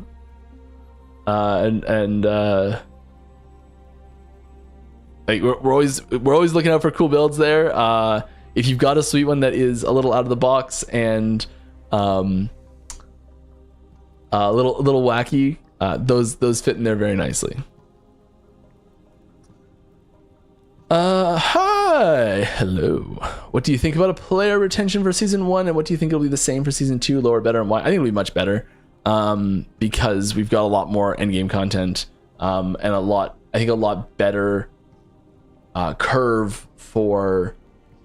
like we're always looking out for cool builds there. If you've got a sweet one that is a little out of the box and a little wacky, those fit in there very nicely. Hi, hello. What do you think about a player retention for season 1, and what do you think it'll be the same for season 2? Lower, better, and why? I think it'll be much better, because we've got a lot more endgame content, and a lot better curve for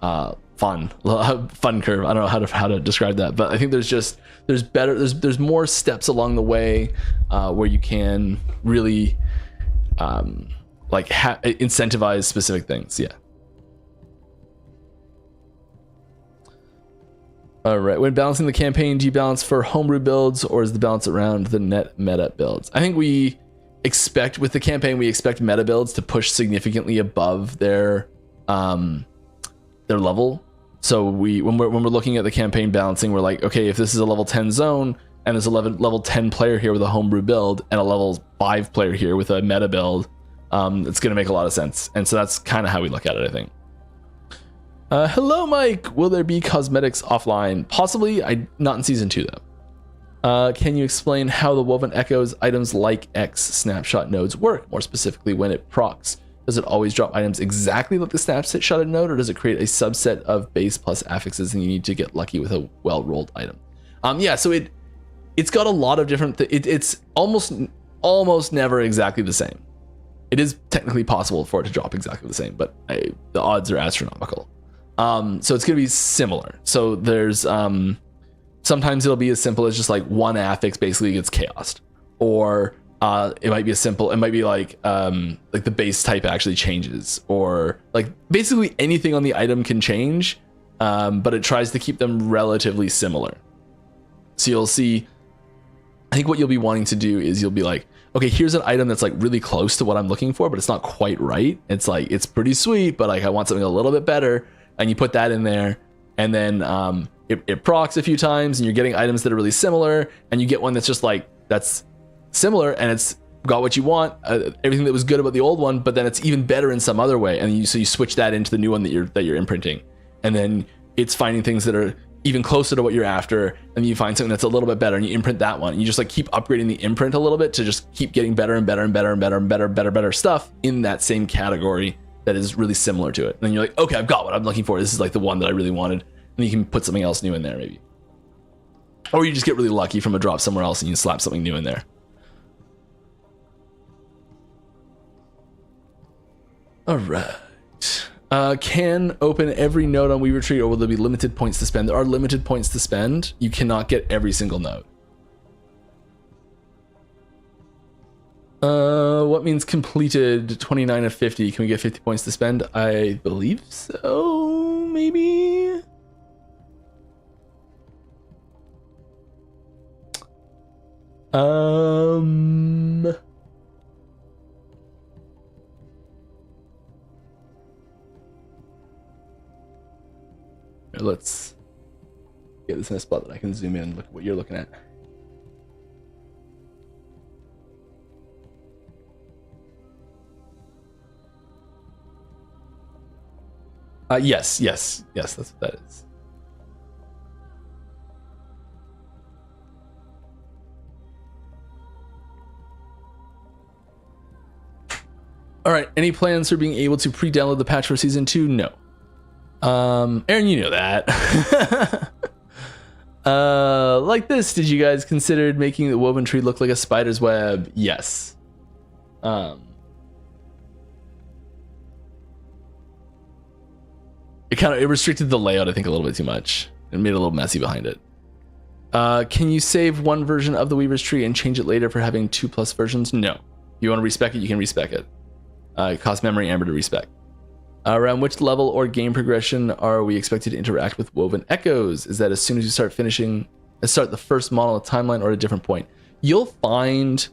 fun curve. I don't know how to describe that, but I think there's more steps along the way where you can really incentivize specific things. Yeah. All right. When balancing the campaign, do you balance for homebrew builds, or is the balance around the net meta builds? I think with the campaign, we expect meta builds to push significantly above their their level. So when we're looking at the campaign balancing, we're like, okay, if this is a level 10 zone and there's a level 10 player here with a homebrew build and a level 5 player here with a meta build, it's going to make a lot of sense. And so that's kind of how we look at it, I think. Hello, Mike. Will there be cosmetics offline? Possibly. Not in season 2 though. Can you explain how the Woven Echoes items like X snapshot nodes work? More specifically, when it procs, does it always drop items exactly like the snapshot node, or does it create a subset of base plus affixes and you need to get lucky with a well-rolled item? Yeah, so it's got a lot of different it's almost never exactly the same. It is technically possible for it to drop exactly the same, but the odds are astronomical. So it's going to be similar. So there's sometimes it'll be as simple as just like one affix basically gets chaosed, or it might be like the base type actually changes, or like basically anything on the item can change, but it tries to keep them relatively similar. So you'll see, I think what you'll be wanting to do is you'll be like, okay, here's an item that's like really close to what I'm looking for, but it's not quite right. It's like, it's pretty sweet, but like I want something a little bit better. And you put that in there, and then it procs a few times, and you're getting items that are really similar, and you get one that's just like, that's similar, and it's got what you want, everything that was good about the old one, but then it's even better in some other way, and so you switch that into the new one that you're imprinting, and then it's finding things that are even closer to what you're after, and then you find something that's a little bit better, and you imprint that one, and you just like keep upgrading the imprint a little bit to just keep getting better and better and better and better and better stuff in that same category that is really similar to it. And then you're like, okay, I've got what I'm looking for. This is like the one that I really wanted. And you can put something else new in there maybe. Or you just get really lucky from a drop somewhere else and you slap something new in there. All right. Can open every node on Weaver Tree, or will there be limited points to spend? There are limited points to spend. You cannot get every single node. What means completed? 29 of 50. Can we get 50 points to spend? I believe so, maybe. Let's get this in a spot that I can zoom in and look at what you're looking at. Yes, that's what that is. All right, any plans for being able to pre-download the patch for season 2? No. Aaron, you know that. Like this, did you guys consider making the woven tree look like a spider's web? Yes. It restricted the layout, I think, a little bit too much. It made it a little messy behind it. Can you save one version of the Weaver's Tree and change it later for having 2+ versions? No. If you want to respec it, you can respec it. It costs memory amber to respec. Around which level or game progression are we expected to interact with Woven Echoes? Is that as soon as you start the first monolith timeline, or at a different point? You'll find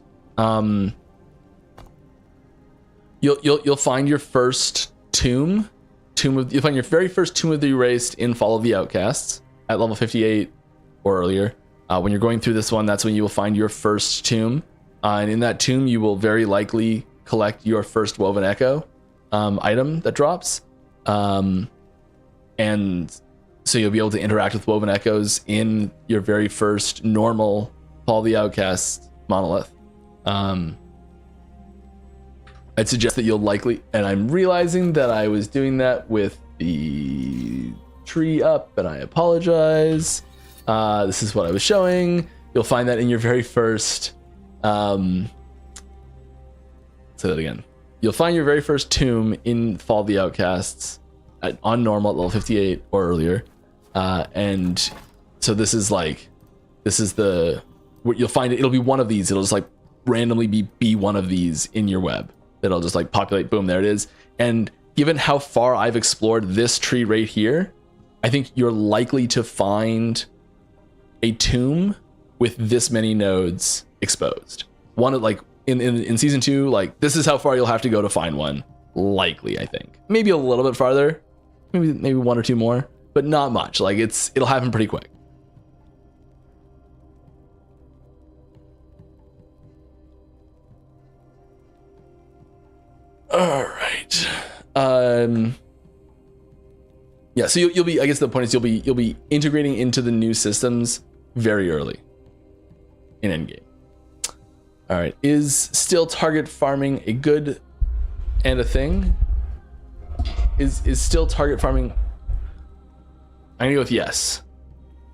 you'll find your first you'll find your very first Tomb of the Erased in Fall of the Outcasts at level 58 or earlier. When you're going through this one, that's when you will find your first tomb. And in that tomb, you will very likely collect your first Woven Echo item that drops. And so you'll be able to interact with Woven Echoes in your very first normal Fall of the Outcasts monolith. I'd suggest that you'll likely, and I'm realizing that I was doing that with the tree up, and I apologize. This is what I was showing. You'll find that in your very first, say that again. You'll find your very first tomb in Fall of the Outcasts on normal at level 58 or earlier. And so this is you'll find it. It'll be one of these. It'll just like randomly be one of these in your web. It'll just like populate, boom, there it is. And given how far I've explored this tree right here, I think you're likely to find a tomb with this many nodes exposed. One of like in season 2, like this is how far you'll have to go to find one. likely, I think. Maybe a little bit farther, maybe one or two more, but not much. Like it'll happen pretty quick. All right. Yeah, so you'll be, I guess the point is you'll be integrating into the new systems very early in Endgame. All right, is still target farming a good and a thing? Is still target farming? I'm gonna go with yes.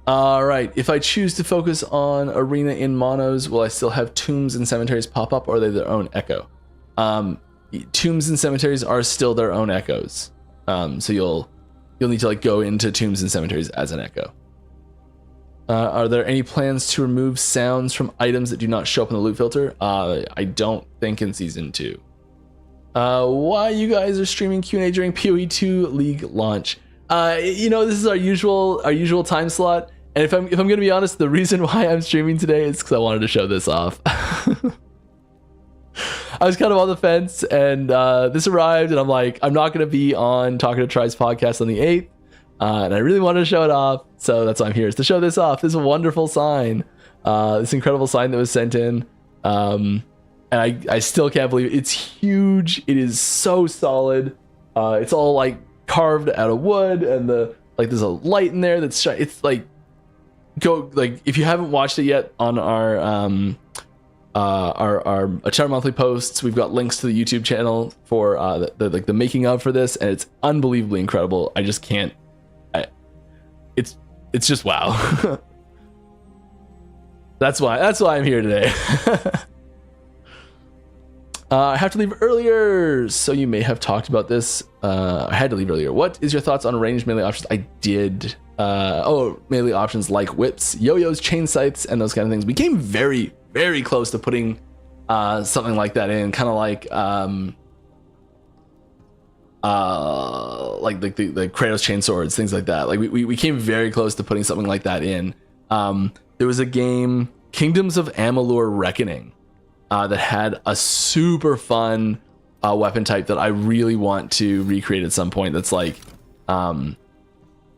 All right, if I choose to focus on arena in monos, will I still have tombs and cemeteries pop up, or are they their own echo? Tombs and cemeteries are still their own echoes. So you'll need to like go into tombs and cemeteries as an echo. Are there any plans to remove sounds from items that do not show up in the loot filter? I don't think in season 2. Why you guys are streaming Q&A during PoE2 League launch? This is our usual time slot. And if I'm gonna be honest, the reason why I'm streaming today is because I wanted to show this off. I was kind of on the fence, and this arrived, and I'm like, I'm not going to be on Talking to Tribe's podcast on the 8th, and I really wanted to show it off, so that's why I'm here, is to show this off. This wonderful sign, this incredible sign that was sent in, and I still can't believe it. It's huge. It is so solid. It's all like carved out of wood, and there's a light in there that's it's like, if you haven't watched it yet on our channel monthly posts, we've got links to the YouTube channel for the making of for this, and it's unbelievably incredible. I just can't. It's just wow. That's why I'm here today. I have to leave earlier, so you may have talked about this. I had to leave earlier. What is your thoughts on ranged melee options? I did. Melee options like whips, yo-yos, chain scythes, and those kind of things. We came very, very close to putting something like that in, kind of like the Kratos chain swords, things like that. Like we came very close to putting something like that in. There was a game, Kingdoms of Amalur Reckoning, that had a super fun weapon type that I really want to recreate at some point. That's like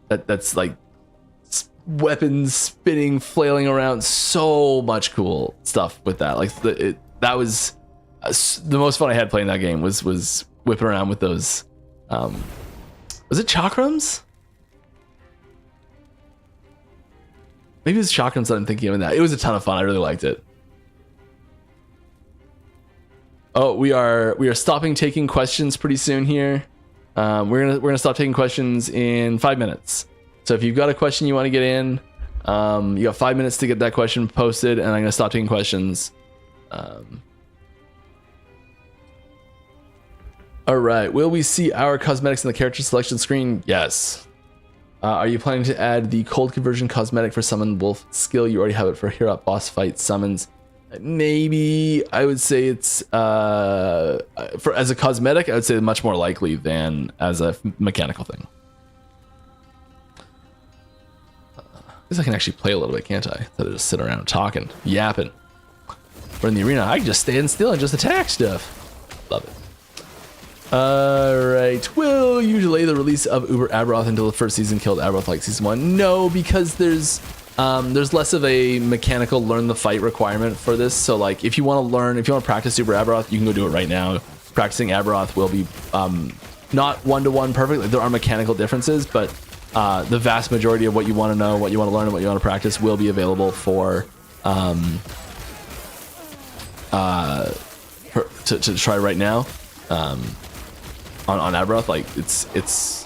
that's like weapons spinning, flailing around, so much cool stuff with that. Like that was the most fun I had playing that game was whipping around with those. Was it chakrams? Maybe it was chakrams that I'm thinking of in that. It was a ton of fun. I really liked it. Oh, we are stopping taking questions pretty soon here. We're gonna stop taking questions in 5 minutes. So if you've got a question you want to get in, you got 5 minutes to get that question posted, and I'm gonna stop taking questions. All right. Will we see our cosmetics in the character selection screen? Yes. Are you planning to add the cold conversion cosmetic for summon wolf skill? You already have it for hero up boss fight summons. Maybe. I would say it's as a cosmetic, I would say much more likely than as a mechanical thing. I guess I can actually play a little bit, can't I? Instead of just sit around talking, yapping. We're in the arena. I can just stand still and just attack stuff. Love it. Alright, will you delay the release of Uber Aberoth until the first season killed Aberoth like season 1? No, because there's less of a mechanical learn the fight requirement for this. So like if you want to practice Uber Aberoth, you can go do it right now. Practicing Aberoth will be not one-to-one perfect. Like, there are mechanical differences, but the vast majority of what you want to know, what you want to learn, and what you want to practice will be available for to try right now. On Aberoth, like it's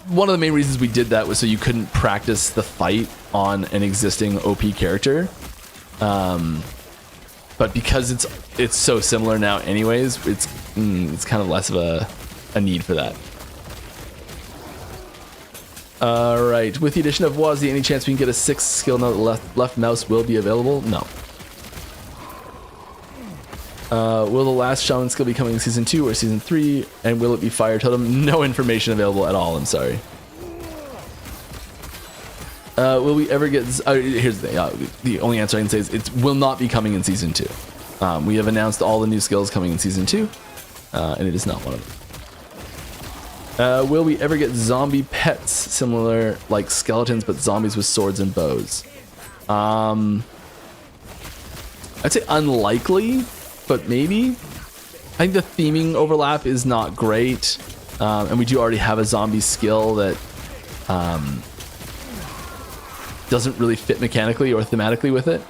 one of the main reasons we did that was so you couldn't practice the fight on an existing OP character, but because it's so similar now anyways, it's kind of less of a need for that. All right, with the addition of Wazzy, any chance we can get a 6th skill note? Left mouse will be available? No. Will the last shaman skill be coming in season 2 or season 3? And will it be fire totem? No information available at all. I'm sorry. Will we ever get? Here's the only answer I can say is it will not be coming in season 2. We have announced all the new skills coming in season 2. and it is not one of them. Will we ever get zombie pets similar like skeletons but zombies with swords and bows? I'd say unlikely, but maybe. I think the theming overlap is not great, and we do already have a zombie skill that doesn't really fit mechanically or thematically with it.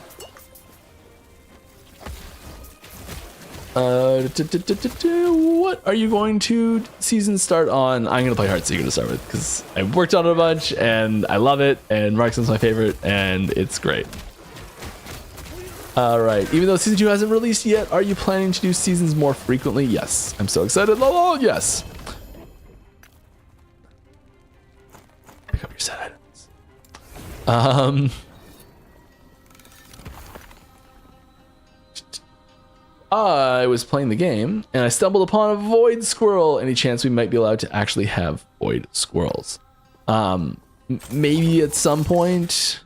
What are you going to season start on? I'm going to play Heartseeker to start with because I worked on it a bunch and I love it, and Marksman's my favorite and it's great. All right, even though season 2 hasn't released yet, are you planning to do seasons more frequently? Yes, I'm so excited. Oh, yes. Pick up your set items. I was playing the game and I stumbled upon a void squirrel. Any chance we might be allowed to actually have void squirrels? Maybe at some point,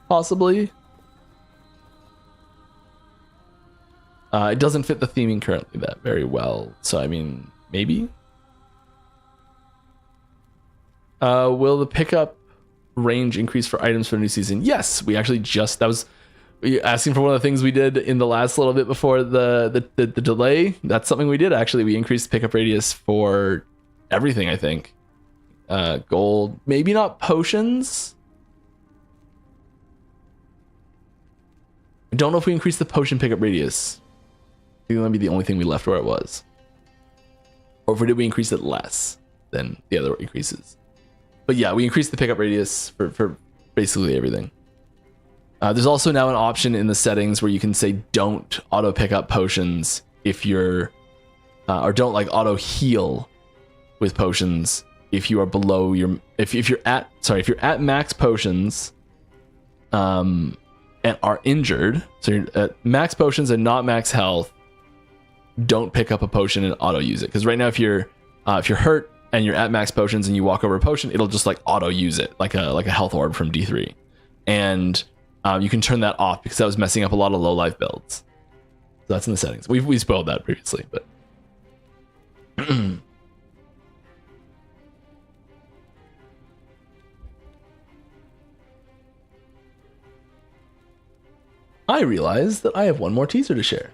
possibly. It doesn't fit the theming currently that very well, so I mean, maybe. Will the pickup range increase for items for the new season? Yes, we actually just, that was asking for one of the things we did in the last little bit before the delay. That's something we did actually. We increased pickup radius for everything, I think. Gold, maybe not potions. I don't know if we increased the potion pickup radius. I think that might be the only thing we left where it was. Or if we did, we increase it less than the other increases. But yeah, we increased the pickup radius for basically everything. There's also now an option in the settings where you can say don't auto pick up potions if you're, or don't like auto heal with potions if you are below your, if you're at max potions, and are injured. So you're at max potions and not max health. Don't pick up a potion and auto use it, because right now if you're hurt and you're at max potions and you walk over a potion, it'll just like auto use it like a health orb from D3, and you can turn that off because that was messing up a lot of low life builds. So that's in the settings. We spoiled that previously, but I realize that I have one more teaser to share.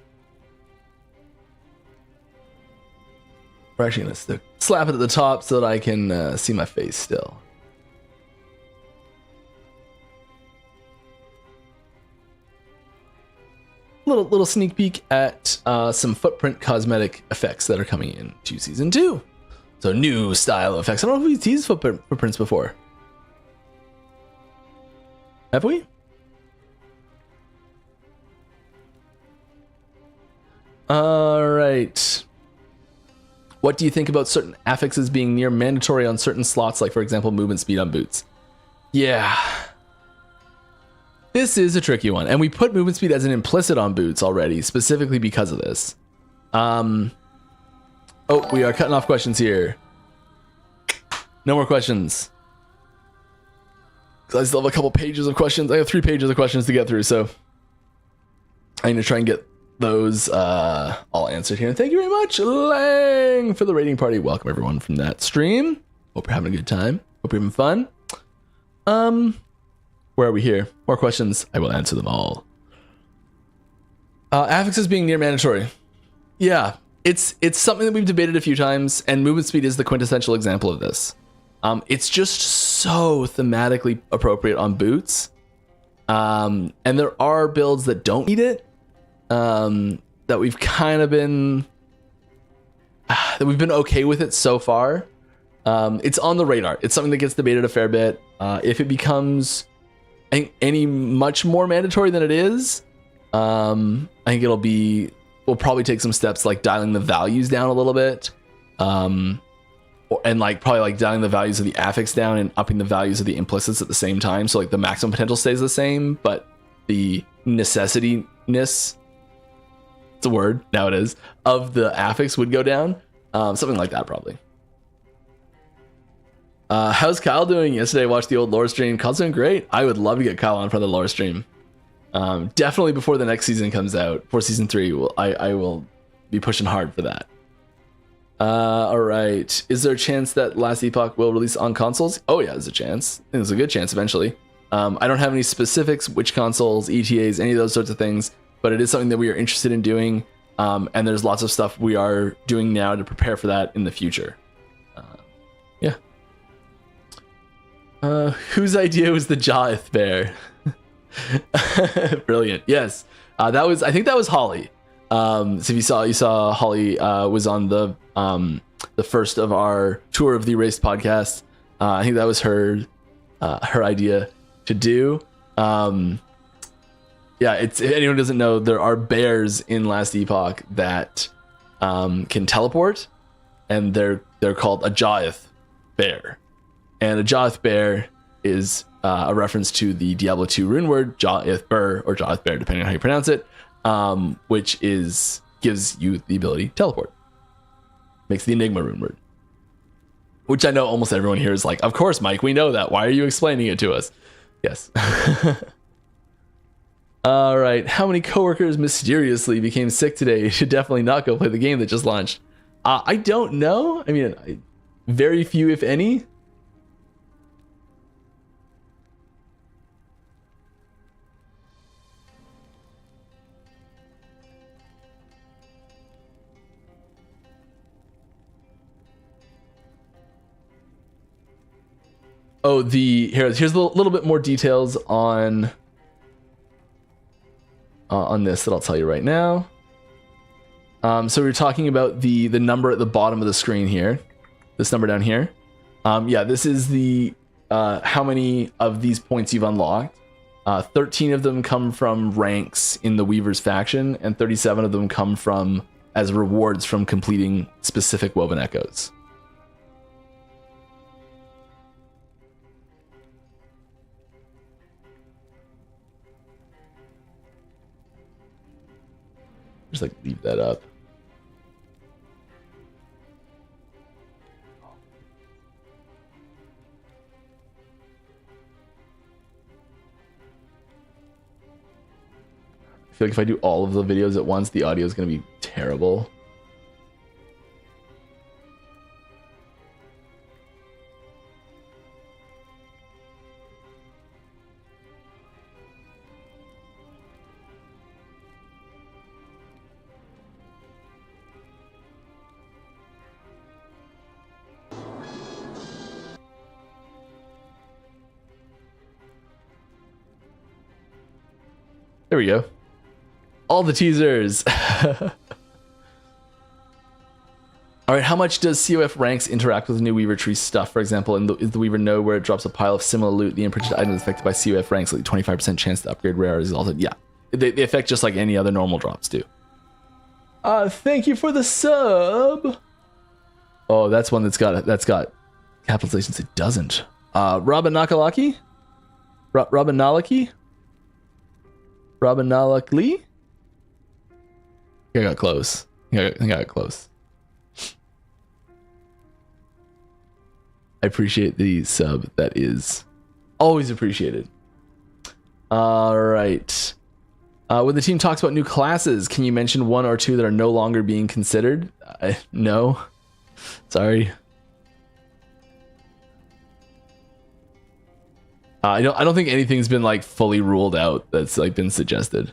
We're actually going to slap it at the top so that I can see my face still. Little sneak peek at some footprint cosmetic effects that are coming into season 2. So new style effects. I don't know if we've teased footprints before. Have we? All right. What do you think about certain affixes being near mandatory on certain slots, like for example, movement speed on boots? Yeah. This is a tricky one, and we put movement speed as an implicit on boots already, specifically because of this. Oh, we are cutting off questions here. No more questions. Because I still have a couple pages of questions. I have 3 pages of questions to get through, so I'm going to try and get those all answered here. And thank you very much, Lang, for the rating party. Welcome everyone from that stream. Hope you're having a good time. Hope you're having fun. Where are we here? More questions. I will answer them all. Affixes being near mandatory. Yeah, it's something that we've debated a few times, and movement speed is the quintessential example of this. It's just so thematically appropriate on boots. And there are builds that don't need it. That we've kind of been that we've been okay with it so far. It's on the radar. It's something that gets debated a fair bit. If it becomes any much more mandatory than it is, I think we'll probably take some steps like dialing the values down a little bit, and like probably like dialing the values of the affix down and upping the values of the implicits at the same time. So like the maximum potential stays the same, but the necessity-ness, it's a word, now it is, of the affix would go down. Something like that probably. How's Kyle doing? Yesterday I watched the old lore stream. Kyle's doing great. I would love to get Kyle on for the lore stream. Definitely before the next season comes out, for season 3, I will be pushing hard for that. All right. Is there a chance that Last Epoch will release on consoles? Oh yeah, there's a chance. I think there's a good chance eventually. I don't have any specifics, which consoles, ETAs, any of those sorts of things, but it is something that we are interested in doing. And there's lots of stuff we are doing now to prepare for that in the future. Yeah. Whose idea was the Jaweth bear? Brilliant. Yes. I think that was Holly. So if you saw Holly was on the first of our Tour of the Erased podcast. I think that was her idea to do. Yeah, if anyone doesn't know, there are bears in Last Epoch that can teleport, and they're called a Jaweth bear. And a Jaweth bear is a reference to the Diablo 2 rune word Jaweth Bur, or Jaweth bear, depending on how you pronounce it, which gives you the ability to teleport. Makes the Enigma rune word. Which I know almost everyone here is like, of course, Mike, we know that. Why are you explaining it to us? Yes. All right. How many coworkers mysteriously became sick today? You should definitely not go play the game that just launched. I don't know. I mean, very few, if any. Oh, here's a little bit more details on this that I'll tell you right now. So we're talking about the number at the bottom of the screen here, this number down here. Yeah, this is the how many of these points you've unlocked. 13 of them come from ranks in the Weaver's faction, and 37 of them come from as rewards from completing specific Woven Echoes. Just like leave that up. I feel like if I do all of the videos at once, the audio is going to be terrible. There we go. All the teasers. All right, how much does COF ranks interact with new Weaver tree stuff? For example, is the Weaver node where it drops a pile of similar loot, the imprinted item is affected by COF ranks, like 25% chance to upgrade rare is also, yeah. They affect just like any other normal drops do. Thank you for the sub. Oh, that's one that's got capitalizations. It doesn't. Robin Nakalaki? Robin Nalaki? Robin Nalakli? I got close. I think I got close. I appreciate the sub. That is always appreciated. All right. When the team talks about new classes, can you mention one or two that are no longer being considered? No. Sorry. I don't think anything's been like fully ruled out that's like been suggested.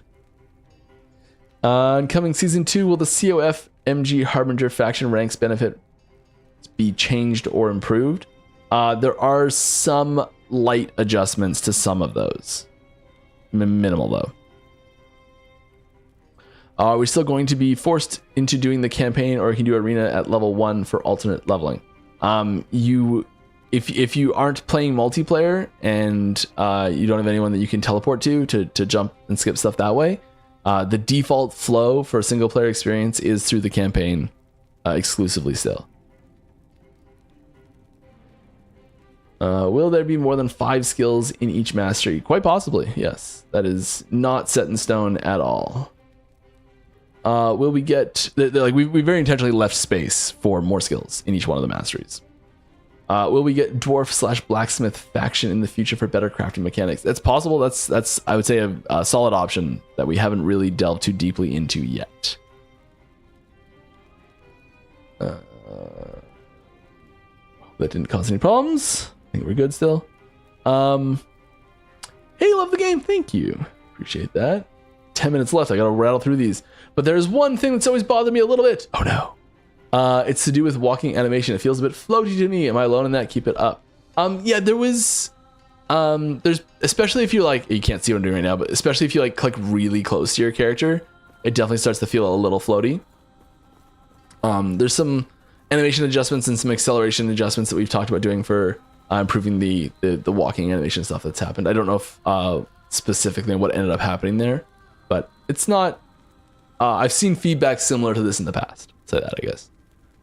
Coming season 2, will the COF MG Harbinger faction ranks benefit be changed or improved? There are some light adjustments to some of those. Minimal though. Are we still going to be forced into doing the campaign, or can you do arena at level 1 for alternate leveling? If you aren't playing multiplayer and you don't have anyone that you can teleport to jump and skip stuff that way, the default flow for a single player experience is through the campaign exclusively still. Will there be more than 5 skills in each mastery? Quite possibly, yes. That is not set in stone at all. Will we get... we very intentionally left space for more skills in each one of the masteries. Will we get dwarf/blacksmith faction in the future for better crafting mechanics? That's possible. That's I would say a solid option that we haven't really delved too deeply into yet. That didn't cause any problems. I think we're good still. Hey, love the game. Thank you. Appreciate that. 10 minutes left. I gotta rattle through these. But there's one thing that's always bothered me a little bit. Oh no. It's to do with walking animation. It feels a bit floaty to me. Am I alone in that? Keep it up. Yeah, there's especially if you like, you can't see what I'm doing right now, but especially if you like click really close to your character, it definitely starts to feel a little floaty. There's some animation adjustments and some acceleration adjustments that we've talked about doing for improving the walking animation stuff that's happened. I don't know if specifically what ended up happening there, but it's not. I've seen feedback similar to this in the past. Say that, I guess.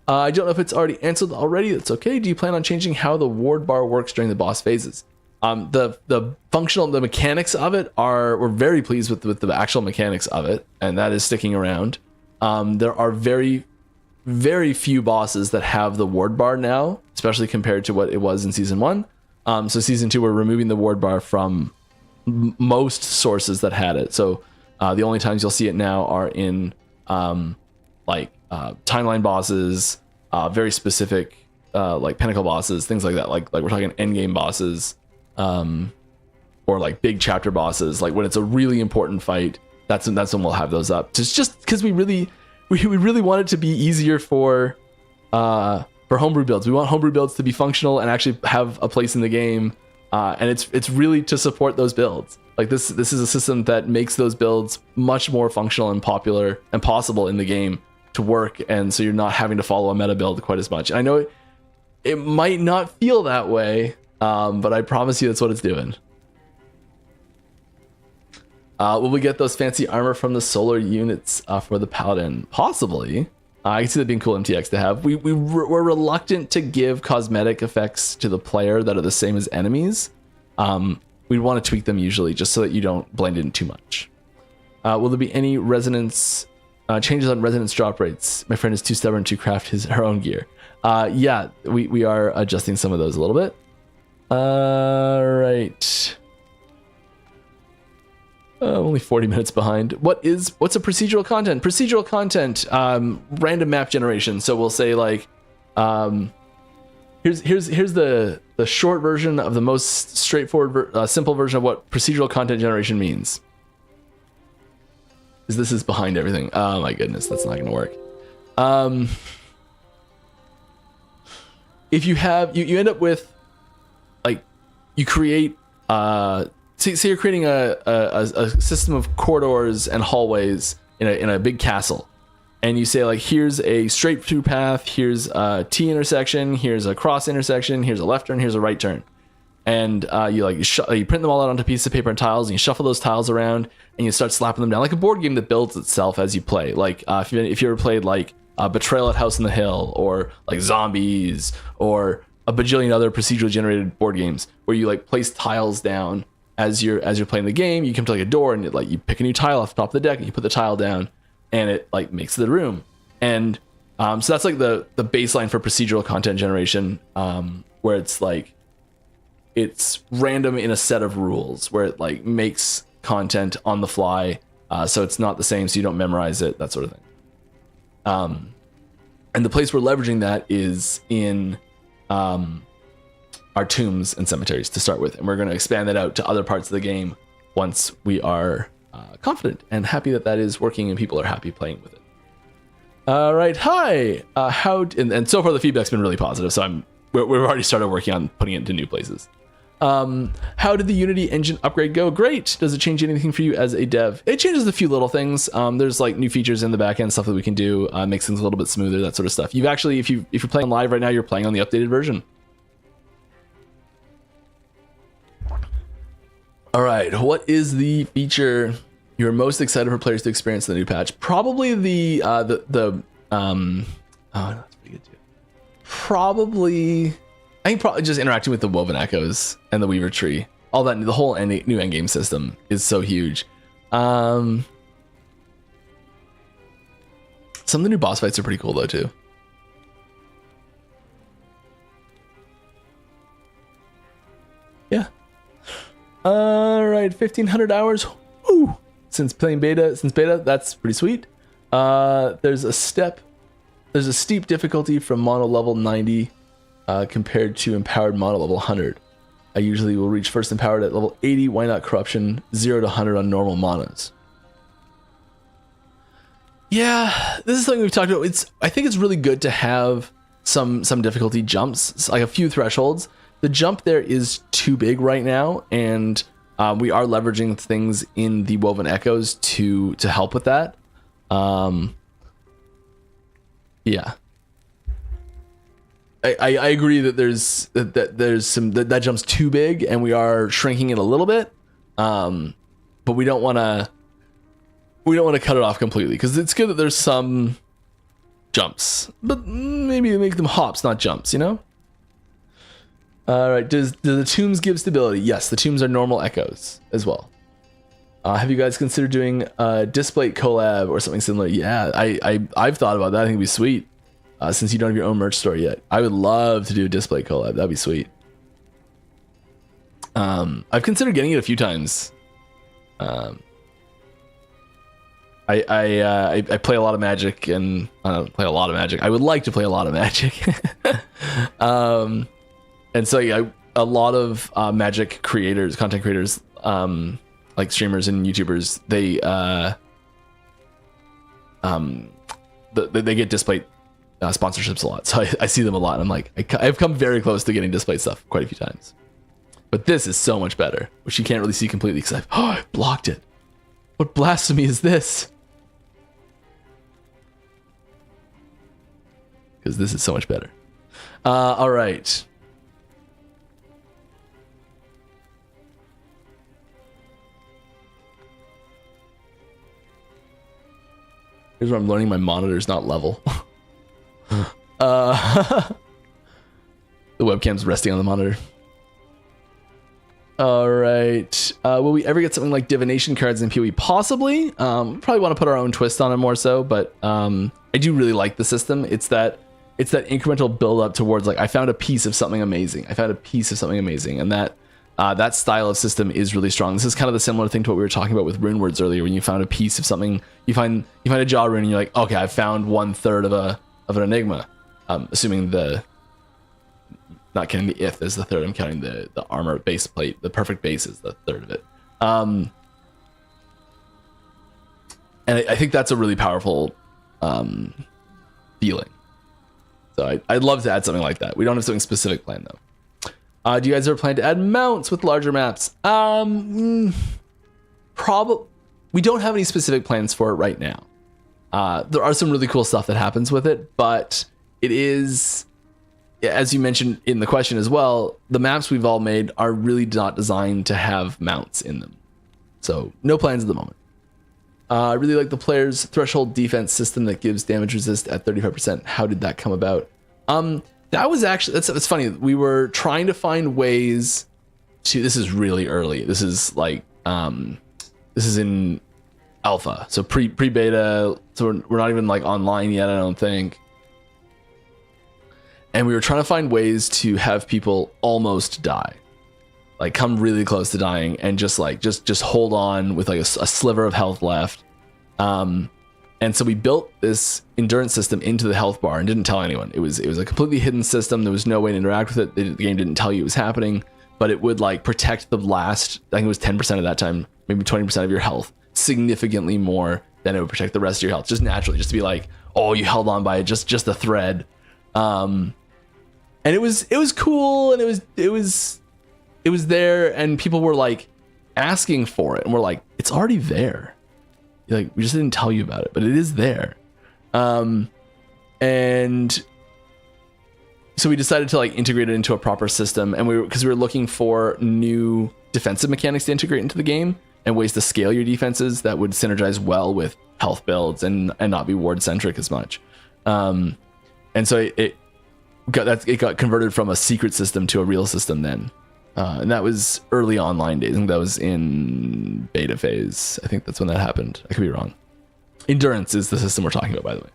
I don't know if it's already answered already. That's okay. Do you plan on changing how the ward bar works during the boss phases? The mechanics of it we're very pleased with the actual mechanics of it, and that is sticking around. There are very, very few bosses that have the ward bar now, especially compared to what it was in season 1. So season 2, we're removing the ward bar from most sources that had it. So the only times you'll see it now are in timeline bosses, very specific like pinnacle bosses, things like that. Like we're talking endgame bosses, or like big chapter bosses. Like when it's a really important fight, that's when we'll have those up. Just because we really want it to be easier for homebrew builds. We want homebrew builds to be functional and actually have a place in the game. And it's really to support those builds. Like this is a system that makes those builds much more functional and popular and possible in the game to work, and so you're not having to follow a meta build quite as much. And I know it might not feel that way, but I promise you that's what it's doing. Will we get those fancy armor from the solar units for the paladin? Possibly. I can see that being cool MTX to have. We're reluctant to give cosmetic effects to the player that are the same as enemies. We'd want to tweak them usually just so that you don't blend in too much. Will there be any resonance changes on resonance drop rates? My friend is too stubborn to craft her own gear. Yeah, we are adjusting some of those a little bit. Right. Only 40 minutes behind. What's a procedural content? Procedural content, random map generation. So we'll say like, here's the short version of the most straightforward, simple version of what procedural content generation means. This is behind everything. Oh my goodness, that's not going to work. If you have, you end up with, like, you create, say you're creating a system of corridors and hallways in a big castle, and you say like, here's a straight through path, here's a T intersection, here's a cross intersection, here's a left turn, here's a right turn, and you print them all out onto pieces of paper and tiles, and you shuffle those tiles around, and you start slapping them down like a board game that builds itself as you play. Like if you ever played like Betrayal at House on the Hill, or like Zombies, or a bajillion other procedurally generated board games where you like place tiles down as you're playing the game. You come to like a door and you pick a new tile off the top of the deck and you put the tile down, and it like makes the room. And so that's like the baseline for procedural content generation, where it's like it's random in a set of rules where it like makes content on the fly, so it's not the same, so you don't memorize it, that sort of thing. And the place we're leveraging that is in our tombs and cemeteries to start with, and we're going to expand that out to other parts of the game once we are confident and happy that is working and people are happy playing with it. All right, hi. And so far the feedback's been really positive, so we've already started working on putting it into new places. How did the Unity engine upgrade go? Great. Does it change anything for you as a dev? It changes a few little things. There's like new features in the backend, stuff that we can do, makes things a little bit smoother, that sort of stuff. You've actually, if you're playing live right now, you're playing on the updated version. All right, what is the feature you're most excited for players to experience in the new patch? Probably oh, that's pretty good too. I think probably just interacting with the woven echoes and the weaver tree. All that, the whole new endgame system is so huge. Some of the new boss fights are pretty cool though too. Yeah. All right, 1,500 hours. Woo! Since beta, that's pretty sweet. There's There's a steep difficulty from mono level 90 compared to empowered mono level 100. I usually will reach first empowered at level 80. Why not corruption 0 to 100 on normal monos? Yeah, this is something we've talked about. I think it's really good to have some difficulty jumps, like a few thresholds. The jump there is too big right now, and we are leveraging things in the Woven Echoes to help with that. Yeah, I agree that there's that jump's too big, and we are shrinking it a little bit. But we don't want to cut it off completely, because it's good that there's some jumps, but maybe make them hops, not jumps, you know? All right, do the tombs give stability? Yes, the tombs are normal echoes as well. Have you guys considered doing a Displate collab or something similar? Yeah, I've thought about that. I think it'd be sweet. Since you don't have your own merch store yet, I would love to do a Displate collab. That'd be sweet. I've considered getting it a few times. I play a lot of Magic, and I don't play a lot of Magic. I would like to play a lot of Magic. And so yeah, a lot of Magic creators, content creators, like streamers and YouTubers, they get Displate sponsorships a lot. So I see them a lot, and I'm like, I've come very close to getting Displate stuff quite a few times. But this is so much better, which you can't really see completely because I blocked it. What blasphemy is this? Because this is so much better. All right. Here's where I'm learning my monitor's not level. The webcam's resting on the monitor. All right. Will we ever get something like divination cards in PoE? Possibly. Probably want to put our own twist on it more so, but I do really like the system. It's that incremental build up towards, like, I found a piece of something amazing. And that style of system is really strong. This is kind of the similar thing to what we were talking about with Runewords earlier. When you found a piece of something, you find a jaw rune, and you're like, okay, I found 1/3 of an enigma. Assuming not counting the if as the third, I'm counting the armor base plate. The perfect base is the third of it. And I think that's a really powerful feeling. So I'd love to add something like that. We don't have something specific planned though. Do you guys ever plan to add mounts with larger maps? Probably. We don't have any specific plans for it right now. There are some really cool stuff that happens with it, but it is, as you mentioned in the question as well, the maps we've all made are really not designed to have mounts in them. So no plans at the moment. I really like the player's threshold defense system that gives damage resist at 35%. How did that come about? That was actually, that's funny. We were trying to find ways to, this is really early. This is like, this is in alpha. So pre-beta. So we're not even like online yet, I don't think. And we were trying to find ways to have people almost die, like come really close to dying, and just hold on with like a sliver of health left. And so we built this endurance system into the health bar and didn't tell anyone. It was a completely hidden system. There was no way to interact with it. The game didn't tell you it was happening, but it would like protect the last, I think it was 10% of that time, maybe 20% of your health, significantly more than it would protect the rest of your health, just naturally, just to be like, oh, you held on by just a thread. And it was cool, and it was there, and people were like asking for it, and we're like, it's already there. Like, we just didn't tell you about it, but it is there. And so we decided to like integrate it into a proper system, and because we were looking for new defensive mechanics to integrate into the game and ways to scale your defenses that would synergize well with health builds and not be ward centric as much. And so it got converted from a secret system to a real system then. And that was early online days. I think that was in beta phase. I think that's when that happened. I could be wrong. Endurance is the system we're talking about, by the way.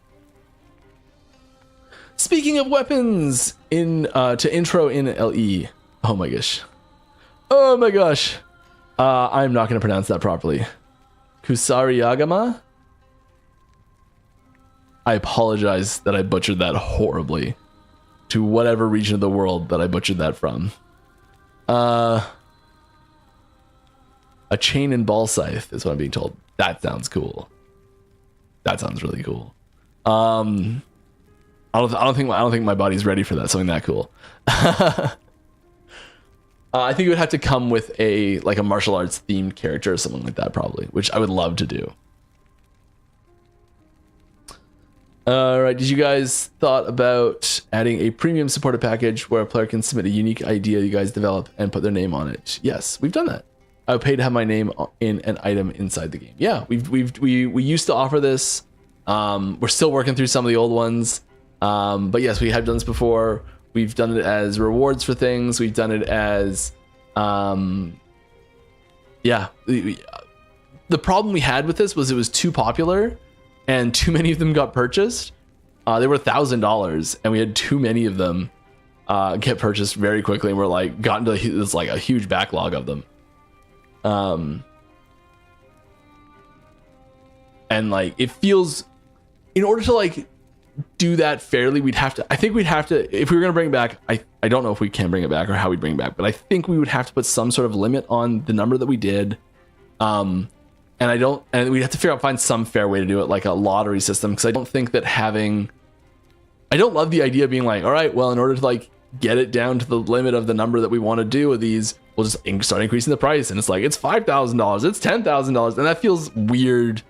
Speaking of weapons, to intro in LE. Oh my gosh. I'm not going to pronounce that properly. Kusariyagama? I apologize that I butchered that horribly to whatever region of the world that I butchered that from. A chain and ball scythe is what I'm being told. That sounds cool. That sounds really cool. I don't think my body's ready for that. Something that cool. I think it would have to come with a martial arts themed character or something like that, probably, which I would love to do. All right, did you guys thought about adding a premium supported package where a player can submit a unique idea you guys develop and put their name on it? Yes, we've done that. I would pay to have my name in an item inside the game. Yeah, we used to offer this. We're still working through some of the old ones. But yes, we have done this before. We've done it as rewards for things. We've done it as, the problem we had with this was it was too popular and too many of them got purchased. They were $1,000 and we had too many of them get purchased very quickly. And we're like, got into this like a huge backlog of them. And like, it feels, in order to like do that fairly, we'd have to, if we were going to bring it back, I don't know if we can bring it back or how we bring it back, but I think we would have to put some sort of limit on the number that we did. And we'd have to find some fair way to do it, like a lottery system. Cause I don't think that I don't love the idea of being like, all right, well, in order to like get it down to the limit of the number that we want to do with these, we'll just start increasing the price. And it's like, it's $5,000, it's $10,000. And that feels weird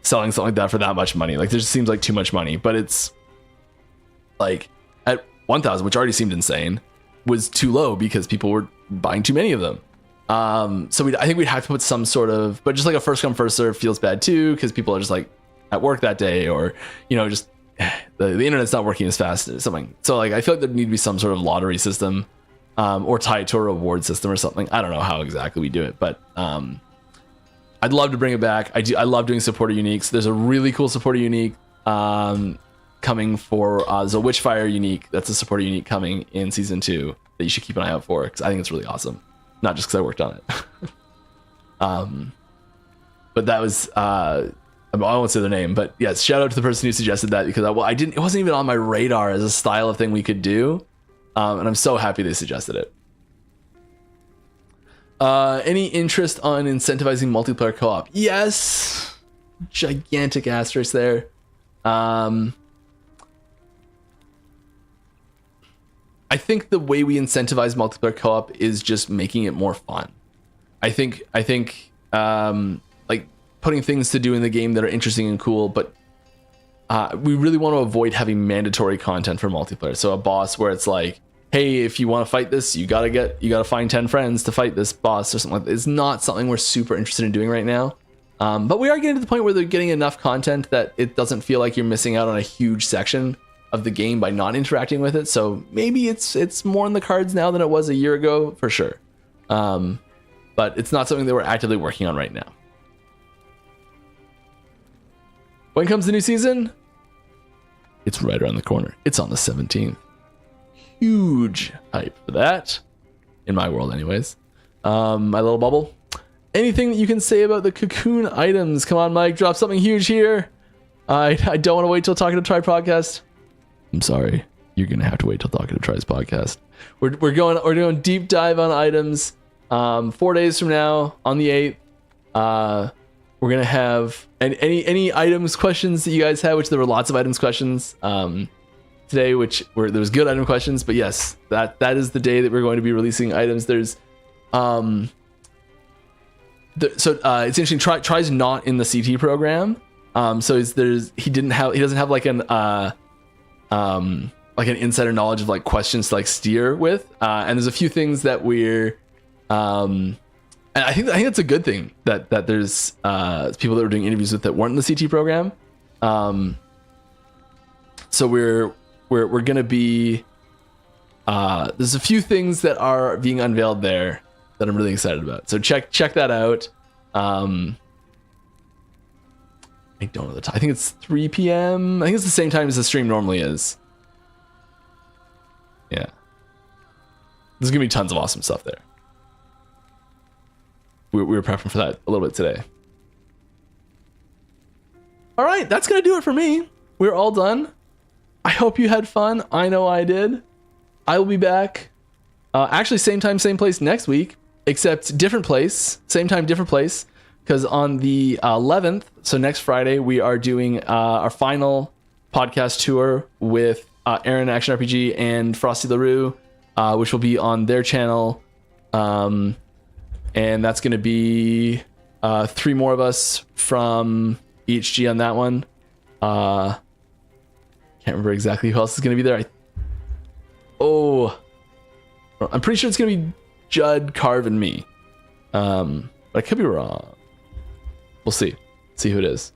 selling something like that for that much money. Like, there just seems like too much money, but it's like at 1,000, which already seemed insane, was too low because people were buying too many of them. So I think we'd have to put some sort of, but just like a first come first serve feels bad too, because people are just like at work that day, or just the internet's not working as fast or something. So like I feel like there'd need to be some sort of lottery system, or tie it to a reward system or something. I don't know how exactly we do it, but I'd love to bring it back. I love doing supporter uniques. There's a really cool supporter unique coming for the Witchfire unique. That's a supporter unique coming in season 2 that you should keep an eye out for, because I think it's really awesome. Not just because I worked on it. But that was I won't say their name, but yes, shout out to the person who suggested that, because it wasn't even on my radar as a style of thing we could do. And I'm so happy they suggested it. Any interest on incentivizing multiplayer co-op? Yes. Gigantic asterisk there. I think the way we incentivize multiplayer co-op is just making it more fun. I think like putting things to do in the game that are interesting and cool, but we really want to avoid having mandatory content for multiplayer. So a boss where it's like, hey, if you want to fight this, you gotta find 10 friends to fight this boss or something like that. It's not something we're super interested in doing right now. But we are getting to the point where they're getting enough content that it doesn't feel like you're missing out on a huge section of the game by not interacting with it. So maybe it's more in the cards now than it was a year ago, for sure. But it's not something that we're actively working on right now. When comes the new season? It's right around the corner. It's on the 17th. Huge hype for that, in my world anyways. My little bubble. Anything that you can say about the Cocoon items? Come on, Mike, drop something huge here. I don't want to wait till Talking to Try podcast. I'm sorry, you're gonna have to wait till Talking to Try's podcast. We're doing deep dive on items. 4 days from now, on the 8th, we're gonna have any items questions that you guys have, which there were lots of items questions today, there was good item questions. But yes, that is the day that we're going to be releasing items. There's it's interesting. Try's not in the CT program, so he doesn't have like an insider knowledge of like questions to like steer with, and there's a few things that we're and I think that's a good thing that there's people that we're doing interviews with that weren't in the CT program. So we're gonna be there's a few things that are being unveiled there that I'm really excited about. So check that out. I don't know the time. I think it's 3 p.m. I think it's the same time as the stream normally is. Yeah. There's gonna be tons of awesome stuff there. We were prepping for that a little bit today. All right, that's gonna do it for me. we're all done. I hope you had fun. I know I did. I will be back. Actually, same time, same place next week, except different place. Same time, different place. Because on the 11th, so next Friday, we are doing our final podcast tour with Aaron Action RPG and Frosty LaRue, which will be on their channel. And that's going to be 3 more of us from EHG on that one. Can't remember exactly who else is going to be there. I'm pretty sure it's going to be Judd, Carve, and me. But I could be wrong. We'll see. See who it is.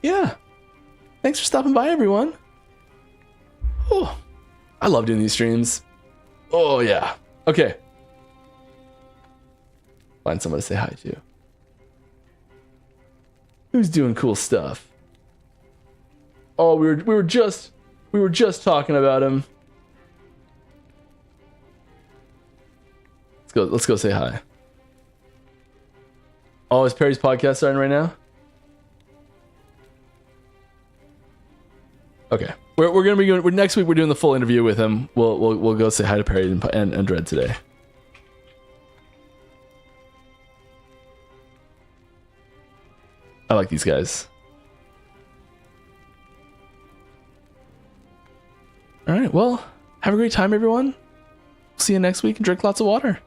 Yeah. Thanks for stopping by, everyone. Oh, I love doing these streams. Oh, yeah. Okay. Find someone to say hi to. Who's doing cool stuff? Oh, we were just talking about him. Let's go say hi. Oh, is Perry's podcast starting right now? Okay. We're gonna be going. Next week we're doing the full interview with him. We'll go say hi to Perry and Dread today. I like these guys. All right. Well, have a great time, everyone. See you next week and drink lots of water.